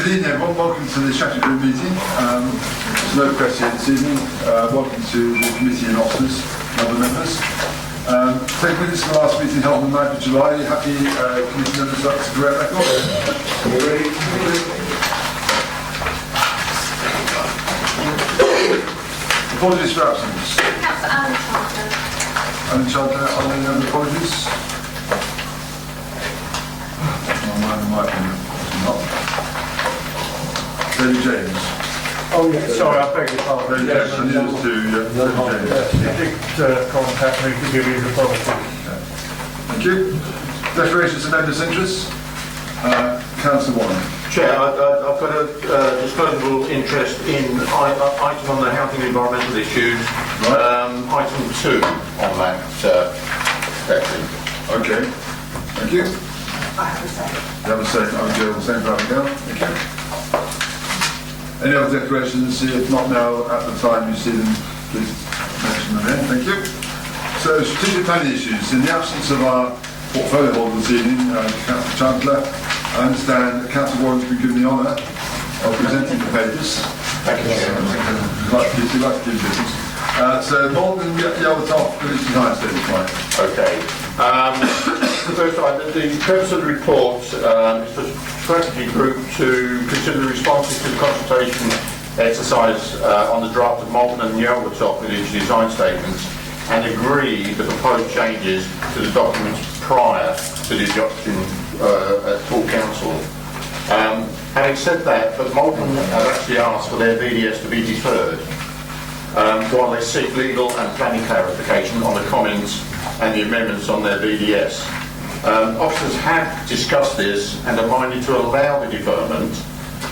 Good evening everyone, welcome to the strategy group meeting. There's no press here this evening. Welcome to the committee and officers and other members. Take minutes from the last meeting held on the 9th of July. Are you happy committee members up to correct record? Apologies for absence. Alan Chandler, are there any other apologies? David James. Oh yeah, sorry, I beg your pardon. David James, I needed to He did contact me to give you the apology. Thank you. Declarations of members' interests. Councillor Warren. Chair, I've got a disposable interest in item on the housing and environmental issues, right. Item 2 on that section. Okay, thank you. I have a say. You have a say. I will go the same driving down. Thank you. Any other declarations? If not now, at the time you see them, please mention them in. Thank you. So, strategic planning issues. In the absence of our portfolio holder this evening, Councillor Chandler, I understand that Councillor Warren's been given the honour of presenting the papers. Thank you. You'd like to give business. So, Malton, Yelvertoft, Village Design Statement, right? Okay. The first item, the purpose of the report is for strategy group to consider the responses to the consultation exercise on the draft of Malton and Yelvertoft Village Design Statements and agree the proposed changes to the documents prior to the adoption at full council. Having said that, but Malton have actually asked for their VDS to be deferred while they seek legal and planning clarification on the comments and the amendments on their VDS. Officers have discussed this and are minded to allow the deferment.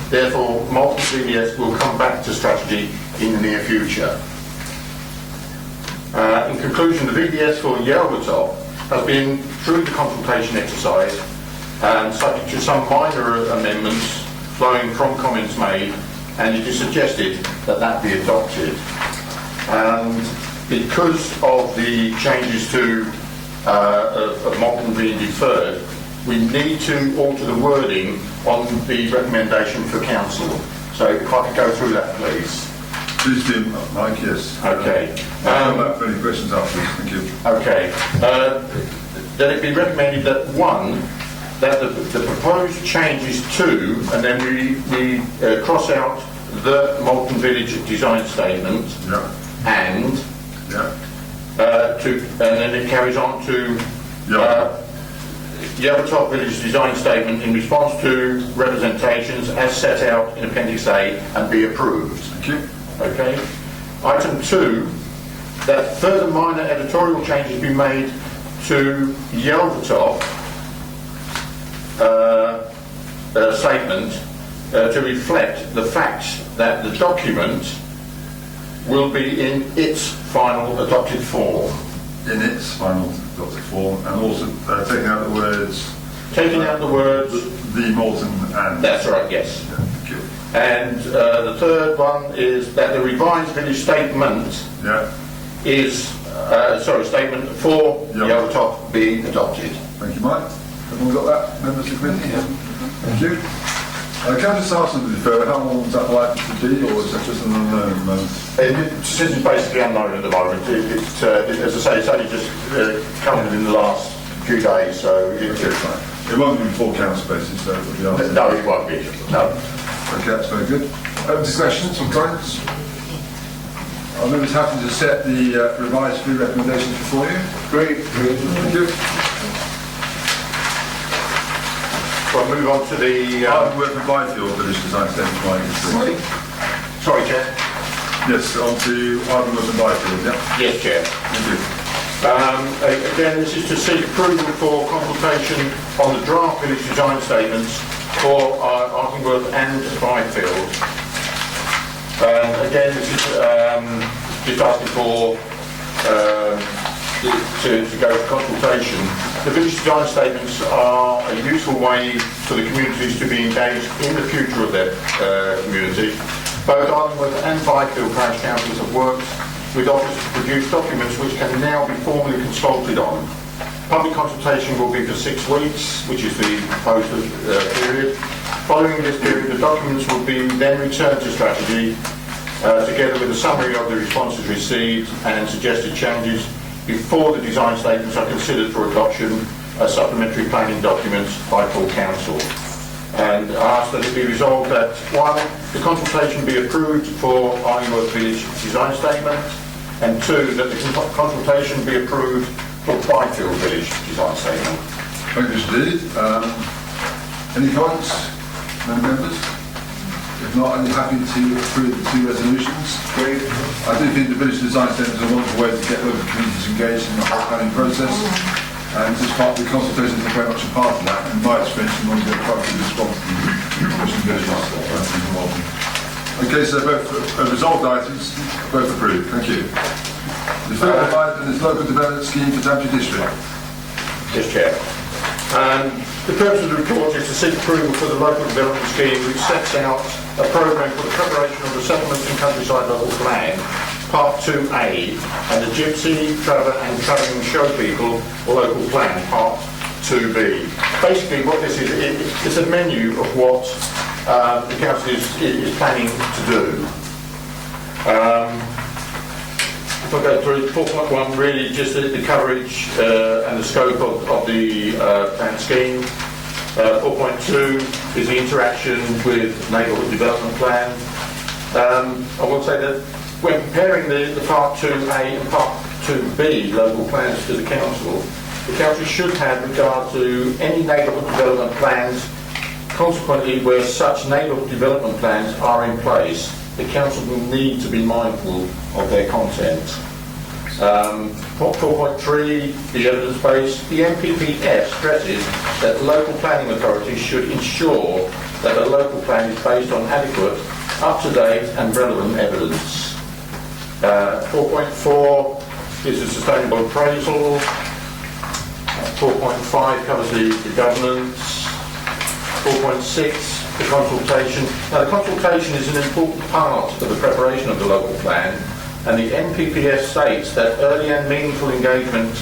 Therefore, Malton's VDS will come back to strategy in the near future. In conclusion, the VDS for Yelvertoft has been through the consultation exercise and subject to some minor amendments flowing from comments made, and it is suggested that that be adopted. And because of the changes to of Malton being deferred, we need to alter the wording on the recommendation for council. So if I could go through that, please. Please do, Mike, yes. Okay. I'll come back for any questions afterwards, thank you. Okay. That it be recommended that that the proposed changes to, and then we cross out the Malton Village Design Statement, yeah. And yeah. And then it carries on to Yelvertoft Village Design Statement in response to representations as set out in Appendix A and be approved. Thank you. Okay. Item 2, that further minor editorial changes be made to Yelvertoft statement to reflect the fact that the document will be in its final adopted form. In its final adopted form, and also taking out the words... Taking out the words... The Malton and... That's right, yes. Yeah, thank you. And the third one is that the revised village statement is... statement for Yelvertoft be adopted. Thank you, Mike. Everyone got that? Members of the committee? Yeah. Thank you. Can I just ask them to defer? How long is that likely to be, or is that just an unknown at the moment? It's basically unknown at the moment. As I say, it's only just come in the last few days, so it won't be full council basis, so it'll be after. No, it won't be. No. Okay, that's very good. Discussions on comments? Are members happy to set the revised fee recommendations before you? Great. Thank you. We'll move on to the... I've worked for Byfield Village Design Statement. Sorry, Chair. Yes, on to Ivan Work for Byfield, yeah? Yes, Chair. Thank you. Again, this is to seek approval for consultation on the draft village design statements for Arkenworth and Byfield. Again, this is just asking for to go to consultation. The village design statements are a useful way for the communities to be engaged in the future of their community. Both Arkenworth and Byfield parish councils have worked with officers to produce documents which can now be formally consulted on. Public consultation will be for 6 weeks, which is the proposed period, Following this period, the documents will be then returned to strategy together with a summary of the responses received and suggested changes before the design statements are considered for adoption as supplementary planning documents by full council. And I ask that it be resolved that 1. The consultation be approved for Ironwood Village design statement, and 2. That the consultation be approved for Byfield Village design statement. Thank you, Steve. Any comments, members? If not, are you happy to approve the 2 resolutions? Great. I do think the village design statement is a wonderful way to get local communities engaged in the whole planning process. And this is part of the consultation is very much a part of that. In my experience, we want to get quite a good response from pushing villages. Okay, so both resolved items, both approved. Thank you. The third item is local development scheme for Daventry district. Yes, Chair. The purpose of the report is to seek approval for the local development scheme, which sets out a programme for the preparation of the settlements and countryside local plan, Part 2A, and the Gypsy, Traveller and Travelling Show People local plan, Part 2B. Basically, what this is, it's a menu of what the council is planning to do. If I go through 4.1, really just the coverage and the scope of the plan scheme. 4.2 is the interaction with neighbourhood development plan. I will say that when comparing the Part 2A and Part 2B local plans to the council should have regard to any neighbourhood development plans. Consequently, where such neighbourhood development plans are in place, the council will need to be mindful of their content. 4.3, the evidence base. The NPPF stresses that local planning authorities should ensure that a local plan is based on adequate, up-to-date and relevant evidence. 4.4 is a sustainable appraisal. 4.5 covers the governance. 4.6, the consultation. Now, the consultation is an important part of the preparation of the local plan, and the NPPF states that early and meaningful engagement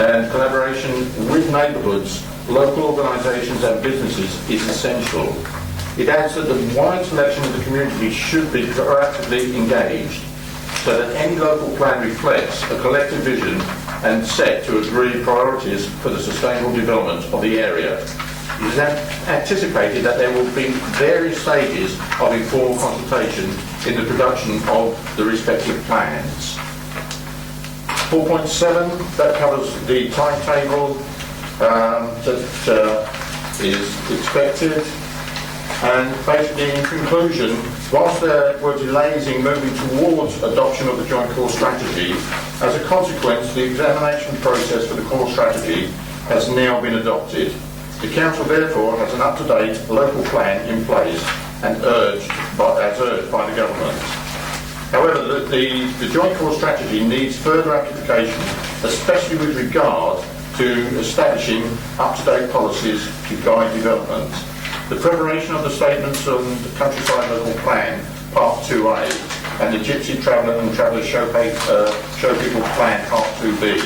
and collaboration with neighbourhoods, local organisations and businesses is essential. It adds that the wide selection of the community should be proactively engaged, so that any local plan reflects a collective vision and set to agree priorities for the sustainable development of the area. It is anticipated that there will be various stages of informed consultation in the production of the respective plans. 4.7, that covers the timetable that is expected. And basically, in conclusion, whilst there were delays in moving towards adoption of the joint core strategy, as a consequence, the examination process for the core strategy has now been adopted. The council therefore has an up-to-date local plan in place and as urged by the government. However, the joint core strategy needs further amplification, especially with regard to establishing up-to-date policies to guide development. The preparation of the statements on the countryside local plan, Part 2A, and the Gypsy Traveller and Traveller Show People plan, Part 2B,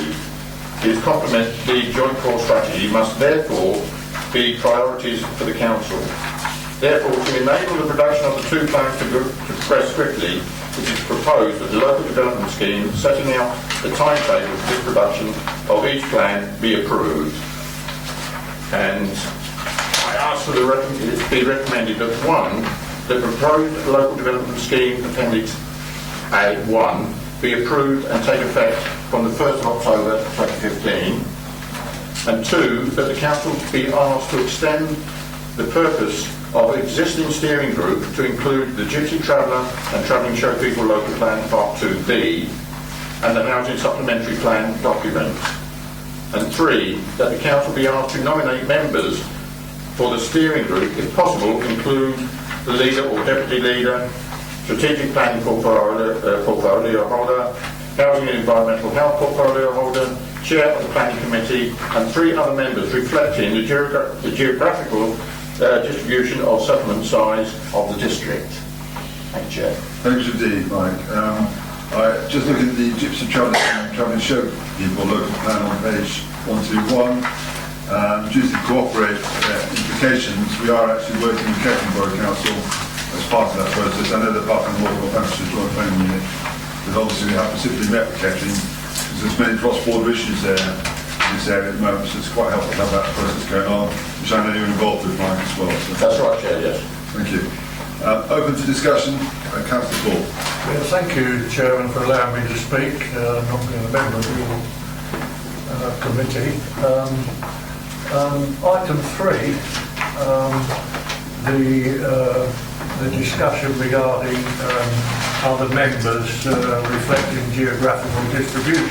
is complement the joint core strategy must therefore be priorities for the council. Therefore, to enable the production of the 2 plans to progress swiftly, it is proposed that the local development scheme setting out the timetable for the production of each plan be approved. And I ask for it be recommended that 1, the proposed local development scheme Appendix A1 be approved and take effect from the 1st of October 2015, and 2, that the council be asked to extend the purpose of existing steering group to include the Gypsy Traveller and Travelling Show People Local Plan Part 2B and the Housing Supplementary Plan document, and 3, that the council be asked to nominate members for the steering group, if possible, include the leader or deputy leader, strategic planning portfolio holder, housing and environmental health portfolio holder, chair of the planning committee, and 3 other members reflecting the geographical distribution of settlement size of the district. Thank you, Chair. Thanks indeed, Mike. I just looking at the Gypsy Traveller and Travelling Show People local plan on page 121. Due to corporate implications, we are actually working with Kettering Borough Council as part of that process. I know they're part of the Water Passenger Joint Planning Unit, but obviously we have specifically met with Kettering because there's many cross-border issues there in this area at the moment, so it's quite helpful to have that process going on, which I know you're involved with, Mike, as well. So. That's right, Chair, yes. Thank you. Open to discussion, Councillor Paul. Yeah, thank you, Chairman, for allowing me to speak, not being a member of your committee. Item 3, the discussion regarding other members reflecting geographical distribution.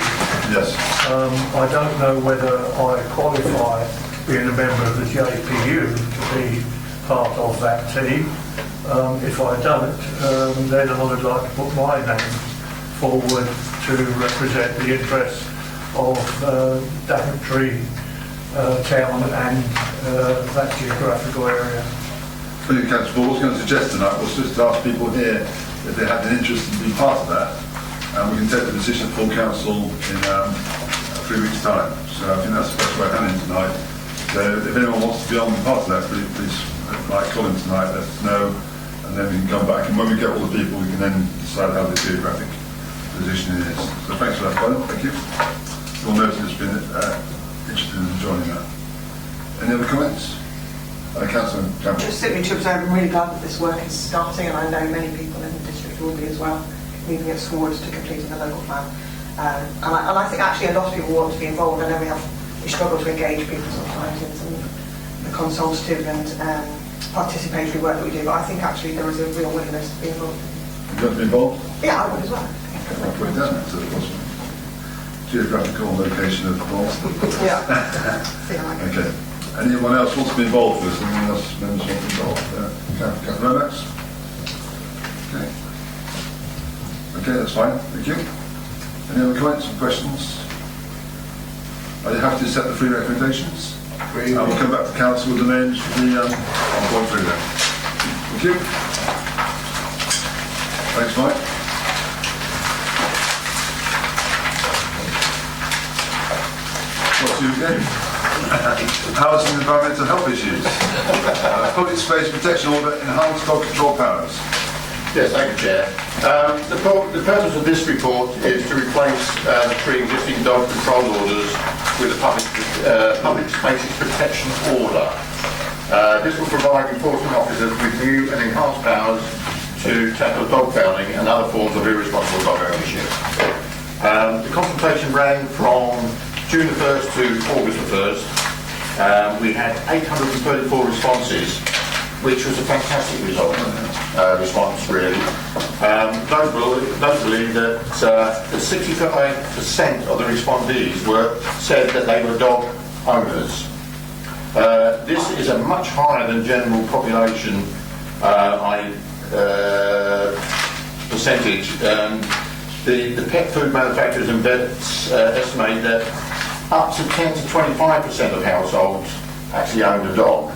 Yes. I don't know whether I qualify, being a member of the JPU, to be part of that team. If I don't, then I would like to put my name forward to represent the interests of Daventry town and that geographical area. Thank you, Councillor Paul. What I was going to suggest tonight was just to ask people here if they had an interest in being part of that, and we can take the decision for council in 3 weeks' time. So I think that's the best way of handling tonight. So if anyone wants to be on part of that, please like Colin tonight, let us know, and then we can come back. And when we get all the people, we can then decide how the geographic positioning is. So thanks for that, Colin. Thank you. You'll notice it's been interested in joining that. Any other comments? Councillor Campbell. Just simply to observe, I'm really glad that this work is starting, and I know many people in the district will be as well, moving it forward to completing the local plan. And I think actually a lot of people want to be involved. I know we struggle to engage people sometimes in some of the consultative and participatory work that we do, but I think actually there is a real willingness to be involved. Would you like to be involved? Yeah, I would as well. I'll put it down to the possible geographical location of Boston. Yeah. Okay. Anyone else wants to be involved with this? Anyone else members want to be involved? Councillor Lomax? Okay. Okay, that's fine. Thank you. Any other comments or questions? Are you happy to set the 3 recommendations? And we'll come back to council with the names for the I'll go through them. Thank you. Thanks, Mike. What's you again? Housing and environmental health issues. Public space protection order, enhanced dog control powers. Yes, thank you, Chair. The purpose of this report is to replace the 3 existing dog control orders with a public spaces protection order. This will provide enforcement officers with new and enhanced powers to tackle dog fouling and other forms of irresponsible dog ownership. The consultation ran from June the 1st to August the 1st. We had 834 responses, which was a fantastic response really. Notably that 65% of the respondees said that they were dog owners. This is a much higher than general population percentage. The pet food manufacturers and vets estimate that up to 10 to 25% of households actually own a dog.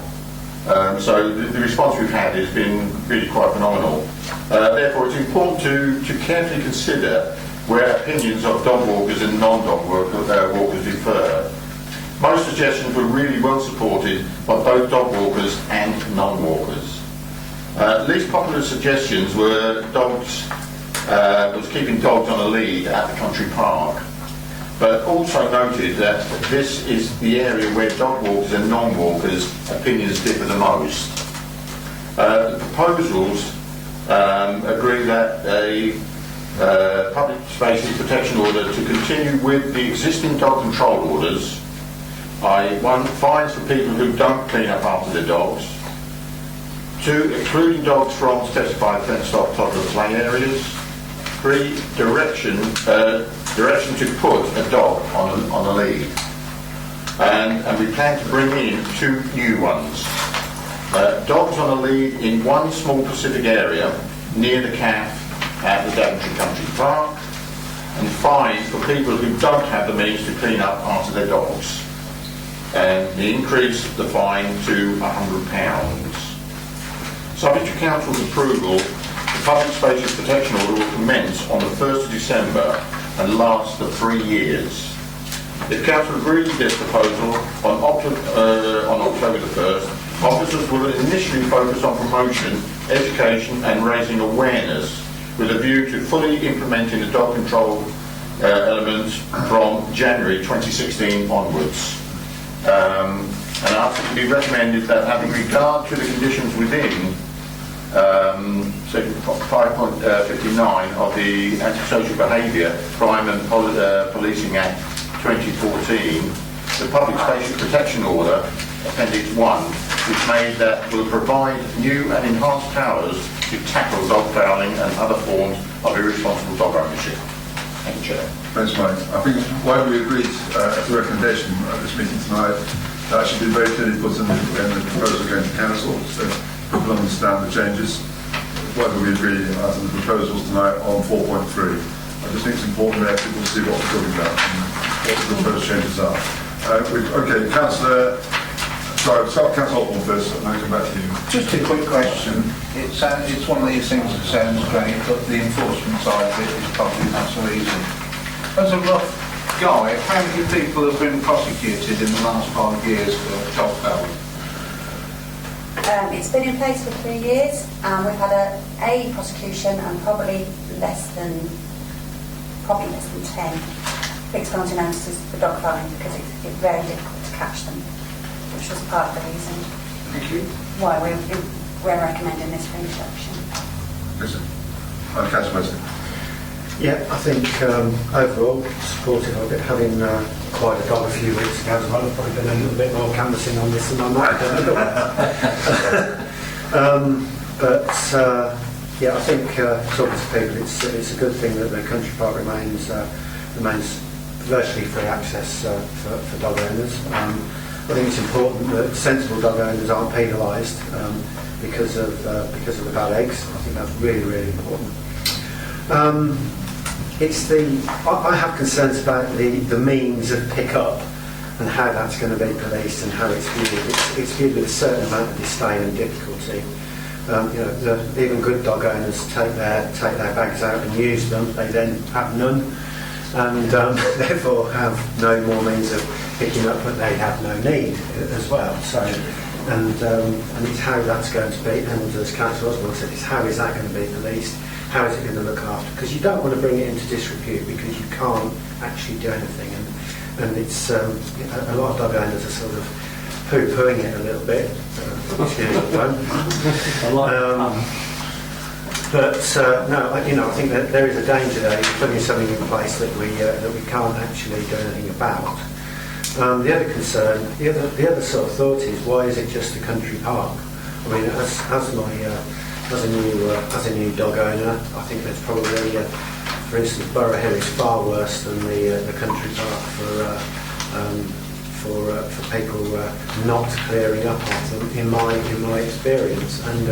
So the response we've had has been really quite phenomenal. Therefore, it's important to carefully consider where opinions of dog walkers and non-dog walkers differ. Most suggestions were really well supported by both dog walkers and non-walkers. Least popular suggestions were was keeping dogs on a lead at the country park, but also noted that this is the area where dog walkers and non-walkers' opinions differ the most. The proposals agree that a public spaces protection order to continue with the existing dog control orders, i.e. 1, fines for people who don't clean up after their dogs; 2, excluding dogs from specified fenced-off toddler play areas; 3, direction to put a dog on a lead. And we plan to bring in 2 new ones. Dogs on a lead in one small Pacific area near the CAF at the Daventry Country Park, and fines for people who don't have the means to clean up after their dogs. And the increase the fine to £100. Subject to Council's approval, the Public Spaces Protection Order will commence on the 1st of December and last for 3 years. If Council agrees with this proposal on October the 1st, officers will initially focus on promotion, education and raising awareness with a view to fully implementing the dog control elements from January 2016 onwards. And I think it be recommended that, having regard to the conditions within Section 5.59 of the Antisocial Behaviour, Crime and Policing Act 2014, the Public Spaces Protection Order, Appendix 1, is made that will provide new and enhanced powers to tackle dog fouling and other forms of irresponsible dog ownership. Thank you, Chair. Thanks, Mike. I think it's why we agreed as a recommendation at this meeting tonight that should be very clearly put in the proposal going to Council, so people understand the changes. Why we agree as in the proposals tonight on 4.3. I just think it's important that people see what we're talking about and what the proposed changes are. Okay, Councillor. Sorry, start Councillor Osborne first, and I'll come back to you. Just a quick question. It's one of these things that sounds great, but the enforcement side of it is probably not so easy. As a rough guide, how many people have been prosecuted in the last 5 years for dog fouling? It's been in place for 3 years, and we've had a prosecution and probably less than 10 fixed penalty notices for dog fouling because it's very difficult to catch them, which was part of the reason why we're recommending this for introduction. Listen, Councillor Wesley. Yeah, I think overall supportive of it. Having acquired a dog a few weeks ago as well, I've probably been a little bit more canvassing on this than I might have done. Yeah, I think talking to people, it's a good thing that the country park remains virtually free access for dog owners. I think it's important that sensible dog owners aren't penalised because of the bad eggs. I think that's really, really important. I have concerns about the means of pick-up and how that's going to be policed and how it's viewed. It's viewed with a certain amount of disdain and difficulty. Even good dog owners take their bags out and use them. They then have none, and therefore have no more means of picking up, but they have no need as well. So, and it's how that's going to be. And as Councillor Osborne said, it's how is that going to be policed? How is it going to look after? Because you don't want to bring it into disrepute because you can't actually do anything. And it's a lot of dog owners are sort of poo-pooing it a little bit. I think that there is a danger there. You're putting something in place that we can't actually do anything about. The other concern, the other sort of thought is, why is it just a country park? I mean, as a new dog owner, I think there's probably, for instance, Borough Hill is far worse than the country park for people not clearing up on them, in my experience. And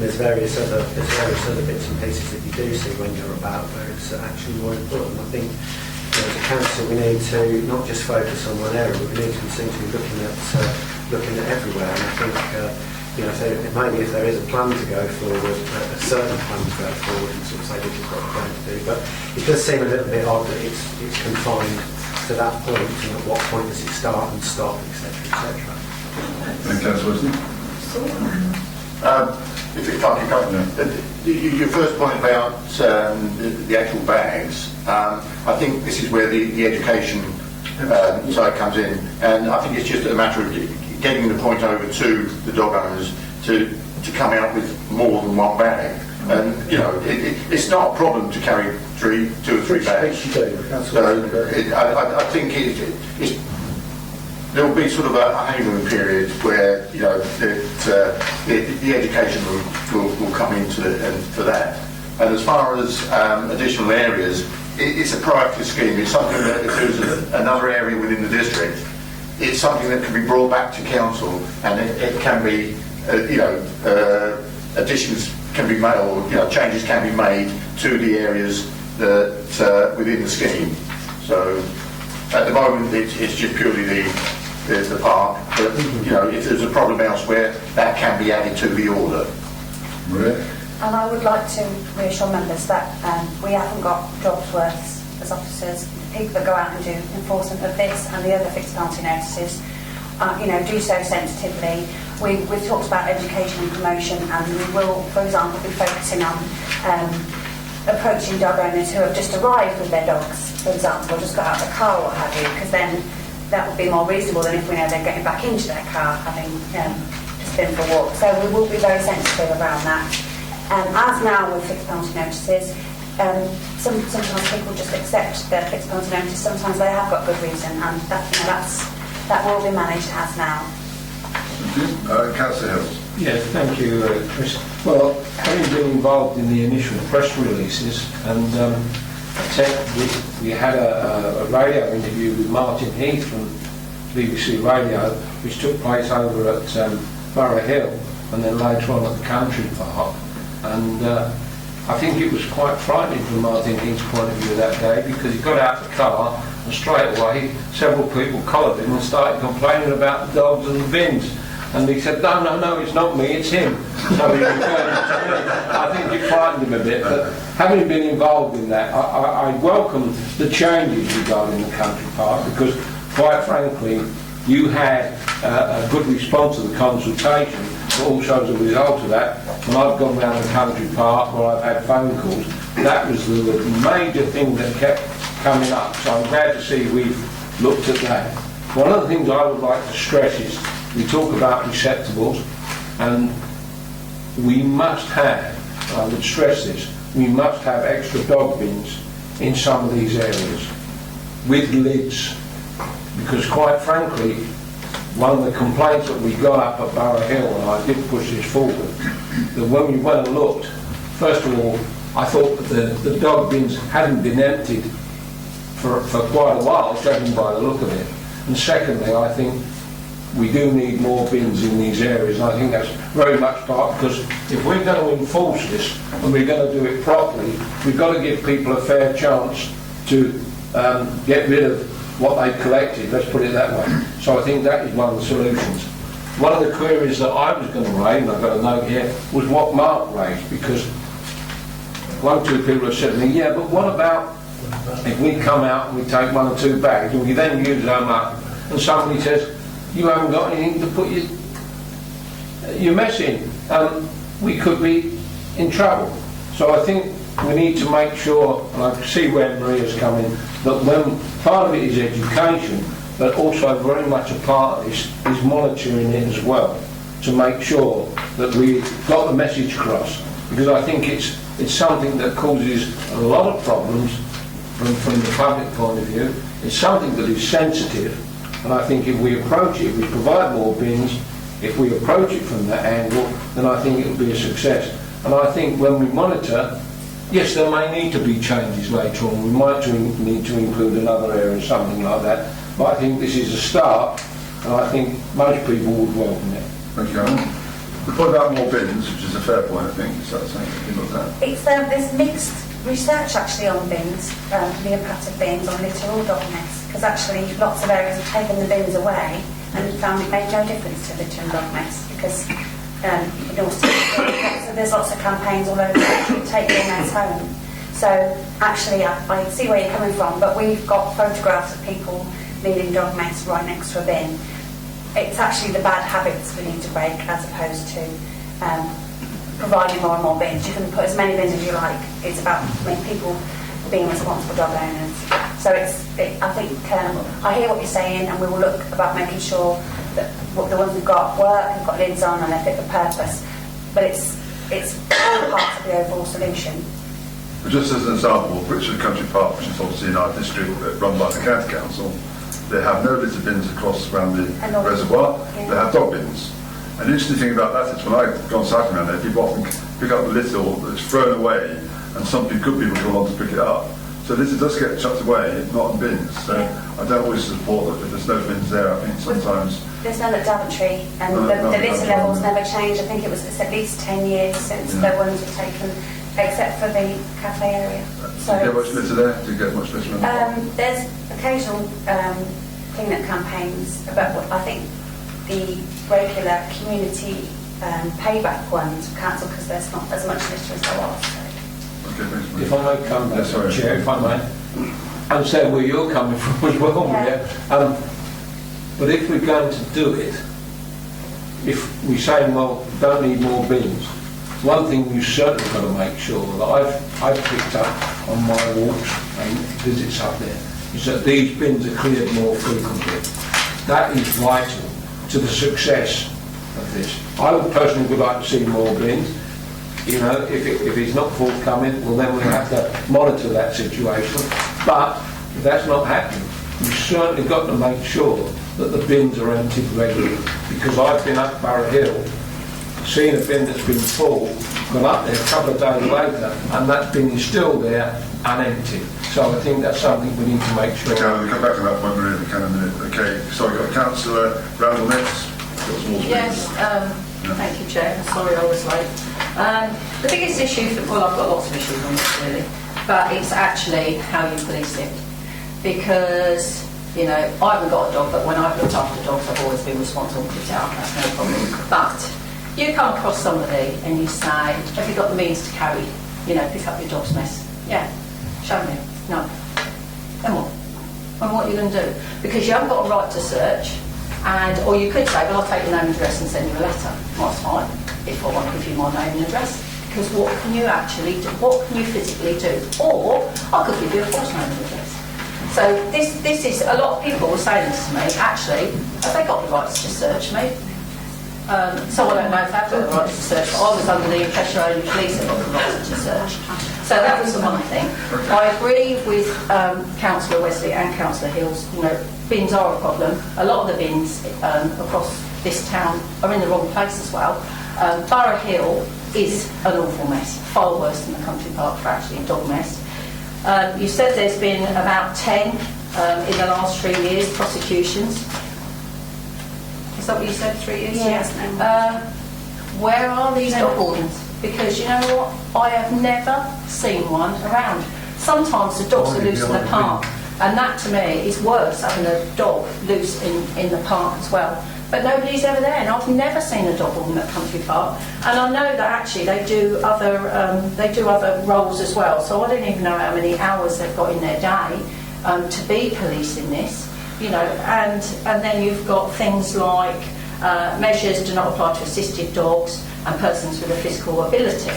there's various other bits and pieces that you do see when you're about where it's actually more important. I think as a council we need to not just focus on one area, but we need to seem to be looking at everywhere. And I think. Maybe if there is a plan to go forward, a certain plan to go forward, and sort of say this is what we're going to do. But it does seem a little bit odd that it's confined to that point, and at what point does it start and stop, etc., etc. Thank you, Councillor Wilson. If I can come, your first point about the actual bags, I think this is where the education side comes in, and I think it's just a matter of getting the point over to the dog owners to come out with more than one bag. And it's not a problem to carry 2 or 3 bags. I think there will be sort of a honeymoon period where the education will come into it and for that. And as far as additional areas, it's a proactive scheme. It's something that if there's another area within the district, it's something that can be brought back to council, and it can be, additions can be made, or changes can be made to the areas that within the scheme. So at the moment, it's just purely the park. But if there's a problem elsewhere, that can be added to the order. Maria? And I would like to reassure members that we haven't got jobs worth as officers, the people that go out and do enforcement of this and the other fixed penalty notices, do so sensitively. We've talked about education and promotion, and we will, for example, be focusing on approaching dog owners who have just arrived with their dogs, for example, or just got out of the car or what have you, because then that would be more reasonable than if we know they're getting back into their car having just been for a walk. So we will be very sensitive around that. As now with fixed penalty notices, sometimes people just accept their fixed penalty notice. Sometimes they have got good reason, and that will be managed as now. Thank you. Councillor Hills. Yes, thank you, Chris. Well, having been involved in the initial press releases, and we had a radio interview with Martin Heath from BBC Radio, which took place over at Borough Hill, and then later on at the Country Park. And I think it was quite frightening from Martin Heath's point of view that day, because he got out the car and straight away several people collared him and started complaining about the dogs and the bins. And he said, no, it's not me, it's him. So he referred to me. I think it frightened him a bit. But having been involved in that, I welcome the changes regarding the Country Park, because quite frankly, you had a good response to the consultation, but also as a result of that, when I've gone round the Country Park where I've had phone calls, that was the major thing that kept coming up. So I'm glad to see we've looked at that. One of the things I would like to stress is, we talk about receptacles, and we must have, I would stress this, we must have extra dog bins in some of these areas with lids, because quite frankly, one of the complaints that we got up at Borough Hill, and I did push this forward, that when we went and looked, first of all, I thought that the dog bins hadn't been emptied for quite a while, judging by the look of it. And secondly, I think we do need more bins in these areas, and I think that's very much part, because if we're going to enforce this and we're going to do it properly, we've got to give people a fair chance to get rid of what they've collected, let's put it that way. So I think that is one of the solutions. One of the queries that I was going to raise, and I've got a note here, was what Mark raised, because one or two people have said to me, yeah, but what about if we come out and we take 1 or 2 bags and we then use them up, and somebody says, you haven't got anything to put your mess in, we could be in trouble. So I think we need to make sure, and I see where Maria's come in, that when part of it is education, but also very much a part of this is monitoring it as well, to make sure that we got the message across, because I think it's something that causes a lot of problems from the public point of view. It's something that is sensitive. And I think if we approach it, if we provide more bins, if we approach it from that angle, then I think it will be a success. And I think when we monitor, yes, there may need to be changes later on. We might need to include another area, something like that. But I think this is a start, and I think most people would welcome it. Thank you, Alan. The point about more bins, which is a fair point, I think, is that something that you look at? It's there's mixed research actually on bins, the impact of bins on litter or dog mess, because actually lots of areas have taken the bins away and found it made no difference to litter and dog mess, because you can also so there's lots of campaigns all over the country, take your mess home. So actually I see where you're coming from, but we've got photographs of people leaving dog mess right next to a bin. It's actually the bad habits we need to break, as opposed to providing more and more bins. You can put as many bins as you like. It's about people being responsible dog owners. So I think I hear what you're saying, and we will look about making sure that the ones we've got work, we've got lids on, and they fit the purpose. But it's all part of the overall solution. But just as an example, Richard Country Park, which is obviously in our district, run by the County Council, they have no litter bins across around the reservoir. Yeah. They have dog bins. And the interesting thing about that is when I go on cycling around there, people often pick up the litter that's thrown away, and some good people go on to pick it up. So litter does get chucked away, not in bins. So I don't always support that if there's no bins there. I think sometimes... There's none at Daventry, and the litter levels never changed. I think it's at least 10 years since the ones were taken, except for the cafe area. Do you get much litter there? Do you get much litter in the There's occasional clean-up campaigns, but I think the regular community payback ones cancelled because there's not as much litter as there was. So. Okay, thanks, If I may come back, Chair, if I may. understand where you're coming from as well. Yeah. But if we're going to do it, if we're saying, well, don't need more bins, one thing you certainly got to make sure that I've picked up on my walks and visits up there is that these bins are cleared more frequently. That is vital to the success of this. I would personally would like to see more bins. You know, if it's not forthcoming, well then we'll have to monitor that situation. But if that's not happening, you've certainly got to make sure that the bins are emptied regularly. Because I've been up Borough Hill, seen a bin that's been full, gone up there a couple of days later, and that bin is still there, unemptied. So I think that's something we need to make sure. Okay, we'll come back to that point really in a minute. Okay, so we've got Councillor Randall next. Got some more speakers. Yes, thank you, Chair. Sorry I was late. The biggest issue, well, I've got lots of issues on this really, but it's actually how you police it. Because, you know, I haven't got a dog, but when I've looked after dogs, I've always been responsible for it out, that's no problem. But you come across somebody and you say, have you got the means to carry, you know, pick up your dog's mess? Yeah. Show me. No. Come on. And what are you going to do? Because you haven't got a right to search, and or you could say, well, I'll take your name and address and send you a letter. Well, that's fine, if I want to give you my name and address. Because what can you actually do? What can you physically do? Or I could give you a false name and address. So this is, a lot of people were saying this to me, actually, have they got the rights to search me? So I don't know if they've got the rights to search, but I was under the impression only police have got the rights to search. So that was the one thing. I agree with Councillor Wesley and Councillor Hills, you know, bins are a problem. A lot of the bins across this town are in the wrong place as well. Borough Hill is an awful mess, far worse than the country park for actually a dog mess. You said there's been about 10 in the last 3 years, prosecutions. Is that what you said, 3 years? Yes. Where are these dog wardens? Because you know what? I have never seen one around. Sometimes the dogs are loose in the park, and that to me is worse, having a dog loose in the park as well. But nobody's ever there, and I've never seen a dog warden at Country Park. And I know that actually they do other roles as well. So I don't even know how many hours they've got in their day to be policing this. You know, and then you've got things like measures do not apply to assisted dogs and persons with a physical ability.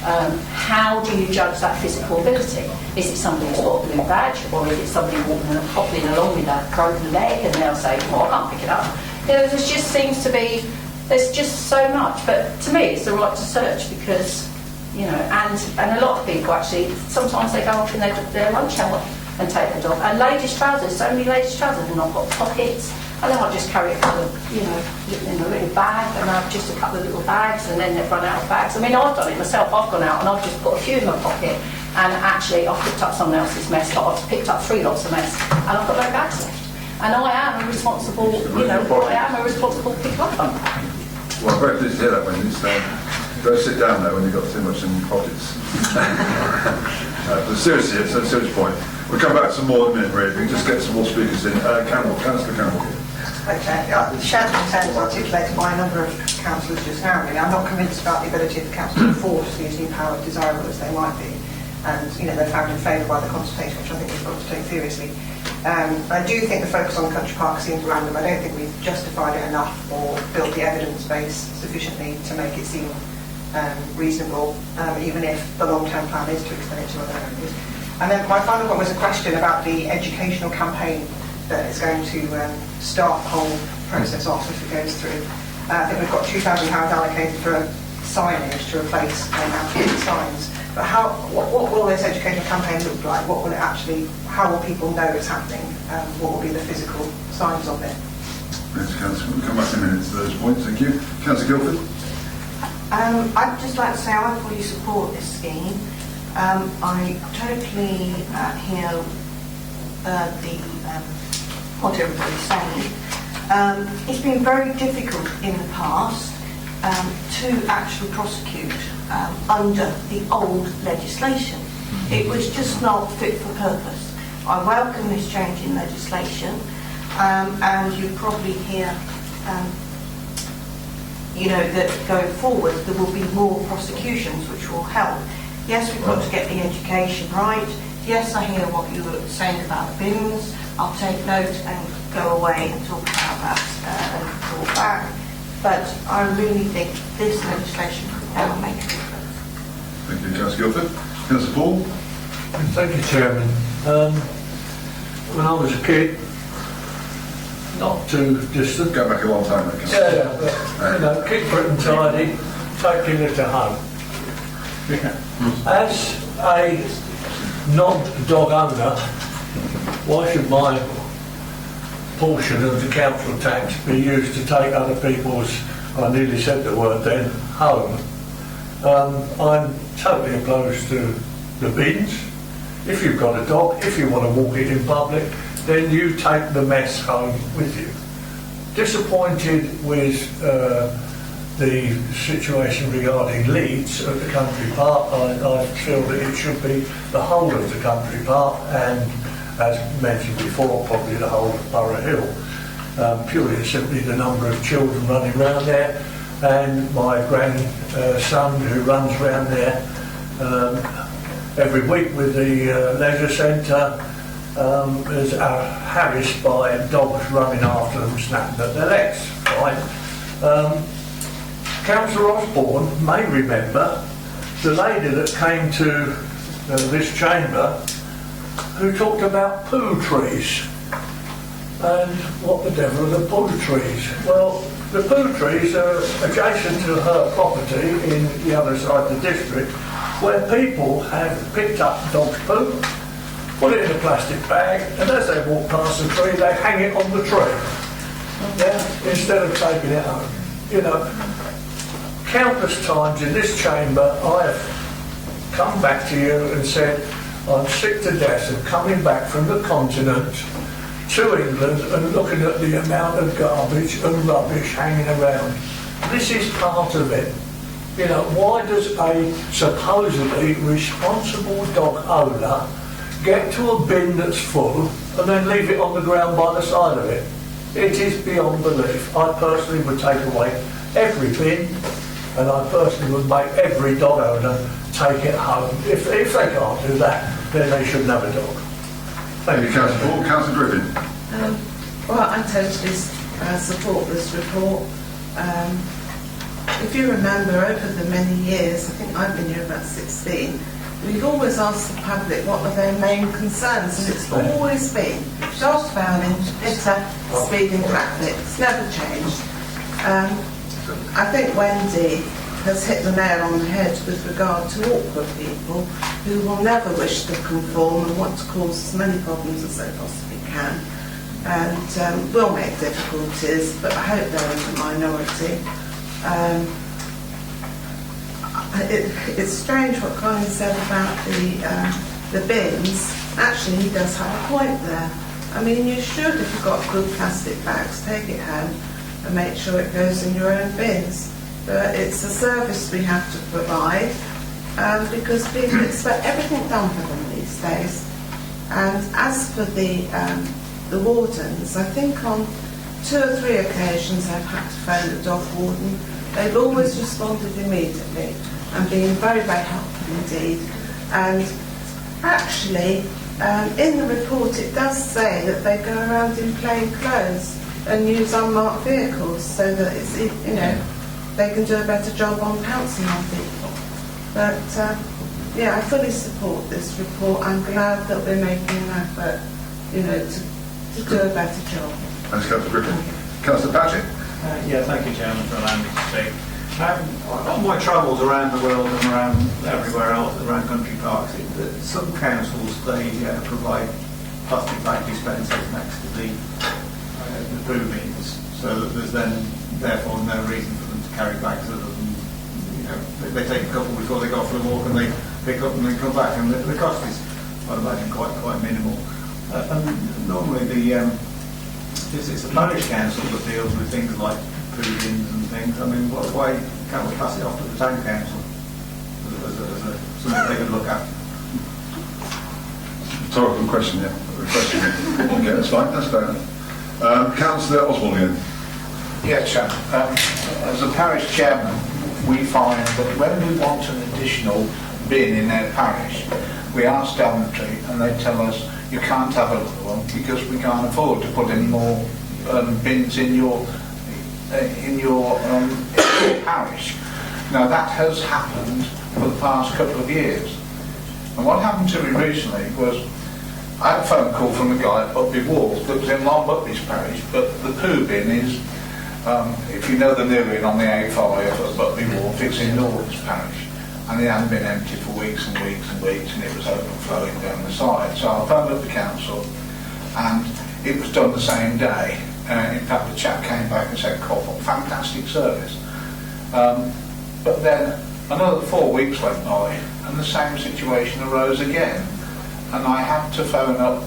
How do you judge that physical ability? Is it somebody who's got a blue badge, or is it somebody walking and hopping along with a broken leg and they'll say, well, I can't pick it up? You know, there just seems to be, there's just so much. But to me, it's the right to search because, you know, and a lot of people actually, sometimes they go off in their lunch hour and take the dog. And ladies' trousers, so many ladies' trousers have not got pockets. And they might just carry a couple of, you know, in a little bag, and have just a couple of little bags, and then they've run out of bags. I mean, I've done it myself. I've gone out and I've just put a few in my pocket, and actually I've picked up someone else's mess, but I've picked up 3 lots of mess, and I've got no bags left. And I am a responsible, you know, I am a responsible pick-upper. Well, I'm very pleased to hear that, Wendy. So don't sit down there when you've got too much in your pockets. But seriously, it's a serious point. We'll come back to some more in a minute, really. We can just get some more speakers in. Councillor Campbell. Okay, the shared content was articulated by a number of councillors just now, really. I'm not convinced about the ability of the council to enforce these new powers, desirable as they might be. And, you know, they're found in favour by the consultation, which I think we've got to take seriously. I do think the focus on the country park seems random. I don't think we've justified it enough or built the evidence base sufficiently to make it seem reasonable, even if the long-term plan is to extend it to other areas. And then my final one was a question about the educational campaign that is going to start the whole process off if it goes through. I think we've got £2,000 allocated for signage to replace outdated signs. But what will this educational campaign look like? What will it actually, how will people know it's happening? What will be the physical signs of it? Thanks, Councillor. We'll come back in a minute to those points. Thank you. Councillor Guildford. I'd just like to say I fully support this scheme. I totally hear what everybody's saying. It's been very difficult in the past to actually prosecute under the old legislation. It was just not fit for purpose. I welcome this change in legislation, and you probably hear you know, that going forward there will be more prosecutions which will help. Yes, we've got to get the education right. yes, I hear what you were saying about the bins. I'll take note and go away and talk about that and talk back. But I really think this legislation could now make a difference. Thank you, Councillor Guildford. Councillor Paul? Thank you, Chairman. When I was a kid, not too distant. Go back a long time, mate. Yeah, but, keep Britain tidy, take your litter home. As a non-dog owner, why should my portion of the council tax be used to take other people's, I nearly said the word then, home? I'm totally opposed to the bins. If you've got a dog, if you want to walk it in public, then you take the mess home with you. Disappointed with the situation regarding Leeds at the country park. I feel that it should be the whole of the country park and, as mentioned before, probably the whole of Borough Hill. Purely and simply the number of children running around there, and my grandson who runs around there every week with the leisure centre is harassed by dogs running after them, snapping at their legs. Fine. Councillor Osborne may remember the lady that came to this chamber who talked about poo trees. And what the devil are the poo trees? Well, the poo trees are adjacent to her property in the other side of the district, where people have picked up dog's poo, put it in a plastic bag, and as they walk past the tree, they hang it on the tree. Yeah, instead of taking it home. You know, countless times in this chamber, I have come back to you and said, I'm sick to death of coming back from the continent to England and looking at the amount of garbage and rubbish hanging around. This is part of it. You know, why does a supposedly responsible dog owner get to a bin that's full and then leave it on the ground by the side of it? It is beyond belief. I personally would take away every bin, and I personally would make every dog owner take it home. If they can't do that, then they shouldn't have a dog. Thank you, Councillor Paul. Councillor Griffin? Well, I totally support this report. If you remember, over the many years, I think I've been here about 16, we've always asked the public what are their main concerns, and it's always been dog violence, litter, speeding traffic. It's never changed. I think Wendy has hit the nail on the head with regard to awkward people who will never wish to conform and want to cause as many problems as they possibly can, and will make difficulties, but I hope they're in the minority. It's strange what Colin said about the bins. Actually, he does have a point there. I mean, you should, if you've got good plastic bags, take it home and make sure it goes in your own bins. But it's a service we have to provide because people expect everything done for them these days. And as for the wardens, I think on 2 or 3 occasions I've had to phone the dog warden. They've always responded immediately and been very, very helpful indeed. And actually, in the report it does say that they go around in plain clothes and use unmarked vehicles so that it's, you know, they can do a better job on pouncing on people. But yeah, I fully support this report. I'm glad that we're making an effort, you know, to do a better job. Thanks, Councillor Griffin. Councillor Patrick? Yeah, thank you, Chairman, for allowing me to speak. On my travels around the world and around everywhere else, around country parks, some councils, they provide plastic bag dispensers next to the poo bins, so that there's then therefore no reason for them to carry bags other than, you know, they take a couple before they go for a walk and they pick up and then come back, and the cost is, I'd imagine, quite minimal. And normally it's the parish council that deals with things like poo bins and things. I mean, why can't we pass it off to the town council as something they could look at? Rhetorical question, yeah. Okay, that's fine, that's fair enough. Councillor Osborne again. Yeah, Chairman. As a parish chairman, we find that when we want an additional bin in their parish. We asked Daventry and they tell us you can't have another one because we can't afford to put any more bins in your parish. Now that has happened for the past couple of years. And what happened to me recently was I had a phone call from a guy at Butby Wharf that was in Long Butby's parish, but the poo bin is, if you know the new inn on the A5 at Butby Wharf, it's in Norton's parish. And it hadn't been empty for weeks and weeks and weeks, and it was overflowing down the side. So I phoned up the council, and it was done the same day. In fact, the chap came back and said, fantastic service. But then another 4 weeks went by, and the same situation arose again. And I had to phone up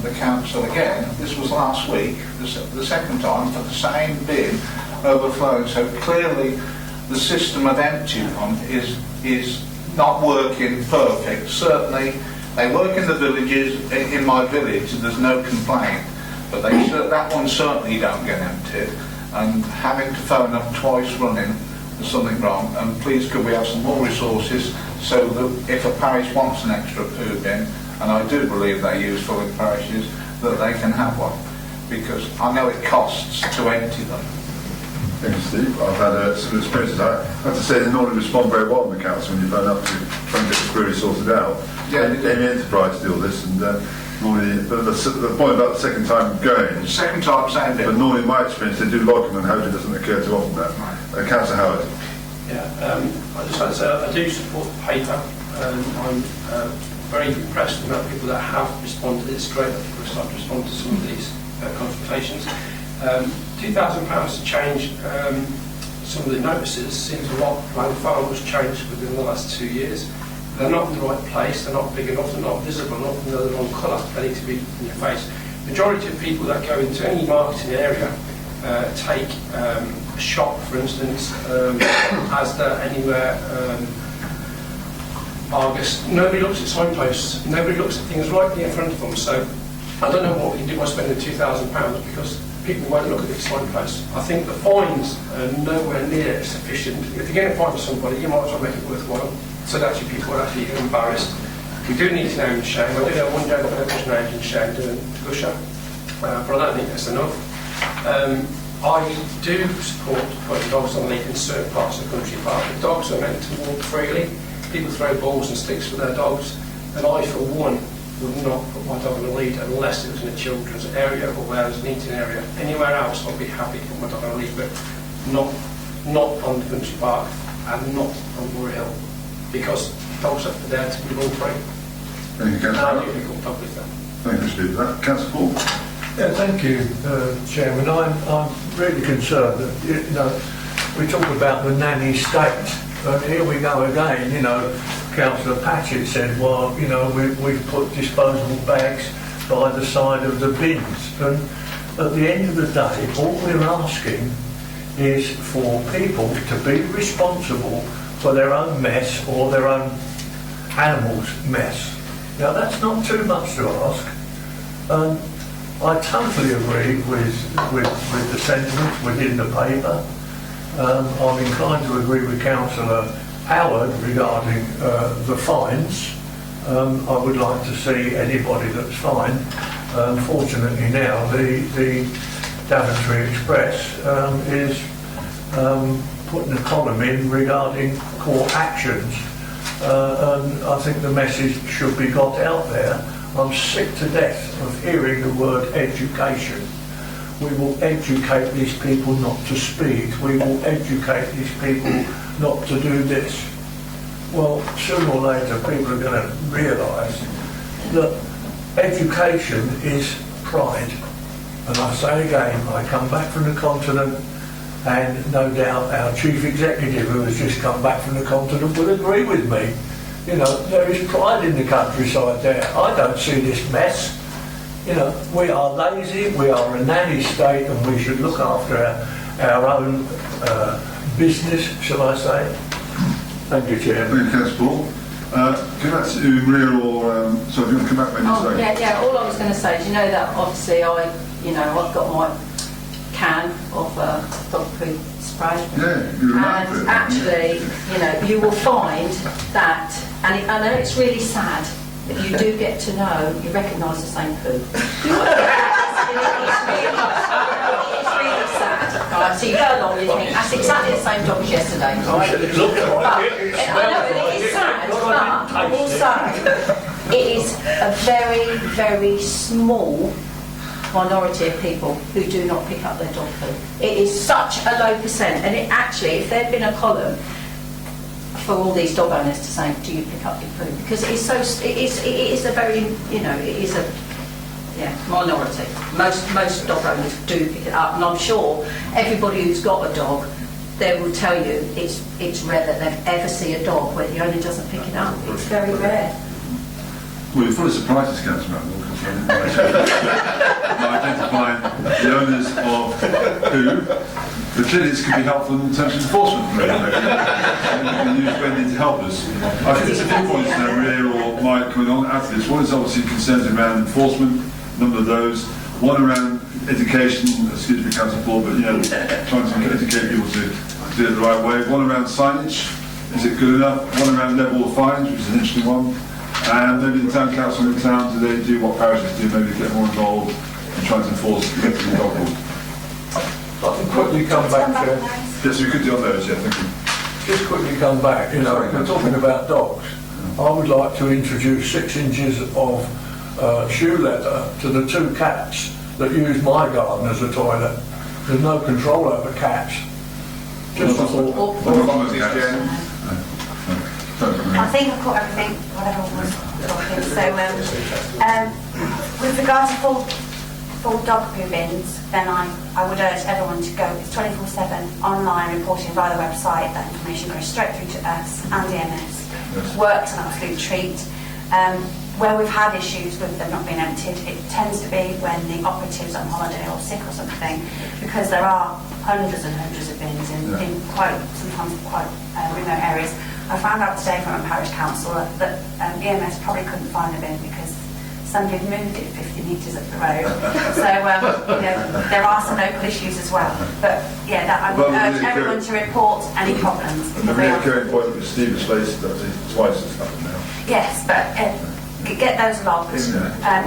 the council again. This was last week, the second time, for the same bin overflowing. So clearly the system of empty one is not working perfect. Certainly they work in the villages, in my village there's no complaint, but that one certainly don't get emptied, and having to phone up twice running, there's something wrong. And please could we have some more resources so that if a parish wants an extra poo bin, and I do believe they're useful in parishes, that they can have one, because I know it costs to empty them. Thank you, Steve. I've had some experiences. I have to say they normally respond very well in the council when you phone up to try and get the query sorted out. Yeah, Any enterprise do all this, and normally, but the point about the second time going, second time same bin. but normally in my experience they do like them, and hopefully it doesn't occur too often. That Councillor Howard. Yeah, I just like to say I do support the paper, and I'm very impressed with the amount of people that have responded. It's great that people start to respond to some of these consultations. £2,000 to change some of the notices seems a lot. Land farms changed within the last 2 years. They're not in the right place, they're not big enough, they're not visible enough, and they're the wrong colour. They need to be in your face. Majority of people that go into any marketing area take a shop, for instance, Asda, anywhere, Argus. Nobody looks at signposts. Nobody looks at things right in front of them. So I don't know what we can do by spending £2,000 because people won't look at these signposts. I think the fines are nowhere near sufficient. If you're going to fine somebody, you might as well make it worthwhile, so that actually people are actually embarrassed. We do need to name and shame. I did have one gentleman that was named and shamed in Gusher, but I don't think that's enough. I do support putting dogs on lead in certain parts of the country park. The dogs are meant to walk freely. People throw balls and sticks with their dogs, and I, for one, would not put my dog on a lead unless it was in a children's area or where there's an eating area. Anywhere else, I'd be happy to put my dog on a lead, but not on the country park and not on Moor Hill, because dogs are there to be run free. Thank you, Councillor. And I do become public then. Thank you, Steve. Councillor Paul. Yeah, thank you, Chairman. I'm really concerned that, we talk about the nanny state, and here we go again, Councillor Patchett said, well, we've put disposable bags by the side of the bins, and at the end of the day, all we're asking is for people to be responsible for their own mess or their own animals' mess. Now, that's not too much to ask. I totally agree with the sentiments within the paper. I'm inclined to agree with Councillor Howard regarding the fines. I would like to see anybody that's fined. Unfortunately now the Daventry Express is putting a column in regarding court actions, and I think the message should be got out there. I'm sick to death of hearing the word education. We will educate these people not to speed. We will educate these people not to do this. Well, sooner or later people are going to realise that education is pride. And I say again, I come back from the continent, and no doubt our chief executive, who has just come back from the continent, will agree with me. There is pride in the countryside there. I don't see this mess. We are lazy, we are a nanny state, and we should look after our own business, shall I say. Thank you, Chair. Thank you, Councillor Paul. Come back to Maria, or sorry, do you want to come back when you say? Yeah. All I was going to say is, that obviously I've got my can of dog food spray. Yeah, you're and actually, you will find that And I know it's really sad, but you do get to know, you recognise the same poo. It's really sad, right? So you go along, you think, that's exactly the same dog as yesterday, right? It looked like it. I know, it is sad, but also, it is a very, very small minority of people who do not pick up their dog poo. It is such a low percent, and it actually, if there'd been a column for all these dog owners to say, do you pick up your poo? Because it is so, it is a very, it is a minority. Most dog owners do pick it up, and I'm sure everybody who's got a dog, they will tell you it's rare that they've ever see a dog where the owner doesn't pick it up. It's very rare. Well, you're fully surprised as Councillor Randall, because identifying the owners of who, but clearly this could be helpful in terms of enforcement. Maybe. You can use Wendy to help us. I think there's a few points there, Ria or Mike, coming on after this. One is obviously concerns around enforcement, a number of those. One around education, excuse me, Councillor Paul, but trying to educate people to do it the right way. One around signage, is it good enough? One around level of fines, which is an interesting one. And maybe the town council in the town, do they do what parishes do, maybe get more involved in trying to enforce the dog law? I can quickly come back, Chair. Yes, we could do on those, yeah, thank you. Just quickly come back, we're talking about dogs. I would like to introduce 6 inches of shoe leather to the 2 cats that use my garden as a toilet. There's no control over cats. Just a thought. I think I've caught everything, whatever was talking. So, with regard to full dog poo bins, then I would urge everyone to go. It's 24/7 online reporting via the website. That information goes straight through to us and the EMS. Works an absolute treat. Where we've had issues with them not being emptied, it tends to be when the operative's on holiday or sick or something, because there are hundreds and hundreds of bins in sometimes quite remote areas. I found out today from a parish council that EMS probably couldn't find a bin because somebody had moved it 50 metres up the road. So there are some local issues as well. But I would urge everyone to report any problems. And the recurring point that Steve has faced, twice it's happened now. Yes, but get those logged.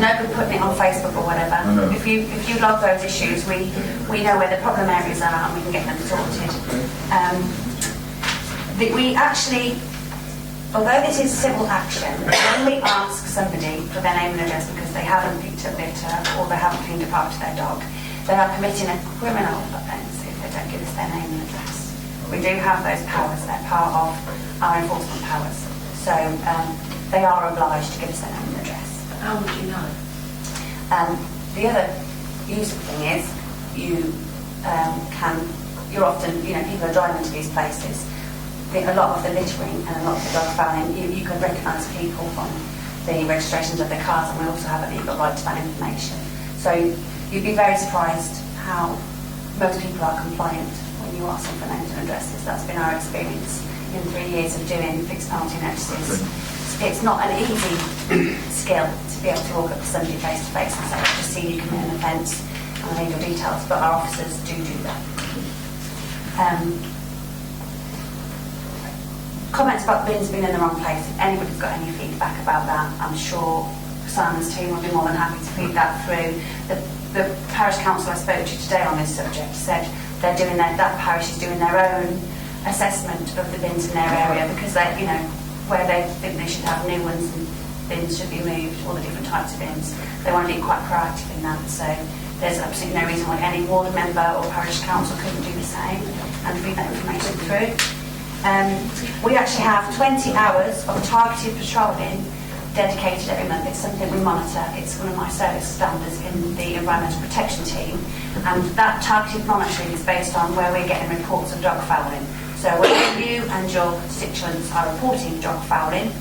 Nobody putting it on Facebook or whatever. If you log those issues, we know where the problem areas are and we can get them sorted. We actually, although this is civil action, when we ask somebody for their name and address because they haven't picked up litter or they haven't cleaned up after their dog, they are committing a criminal offence if they don't give us their name and address. We do have those powers, they're part of our enforcement powers. So they are obliged to give us their name and address. How would you know? The other useful thing is you're often, people are driving to these places. A lot of the littering and a lot of the dog fouling, you can recognise people from the registrations of their cars, and we also have a legal right to that information. So you'd be very surprised how most people are compliant when you ask them for names and addresses. That's been our experience in 3 years of doing fixed penalty notices. It's not an easy skill to be able to walk up to somebody face to face and say, I've just seen you commit an offence and I need your details, but our officers do that. Comments about bins being in the wrong place. If anybody's got any feedback about that, I'm sure Simon's team will be more than happy to feed that through. The parish council I spoke to today on this subject said that parish is doing their own assessment of the bins in their area because they, where they think they should have new ones and bins should be moved, all the different types of bins. They want to be quite proactive in that. So there's absolutely no reason why any ward member or parish council couldn't do the same and feed that information through. We actually have 20 hours of targeted patrolling dedicated every month. It's something we monitor. It's one of my service standards in the environmental protection team, and that targeted monitoring is based on where we're getting reports of dog fouling. So when you and your constituents are reporting dog fouling,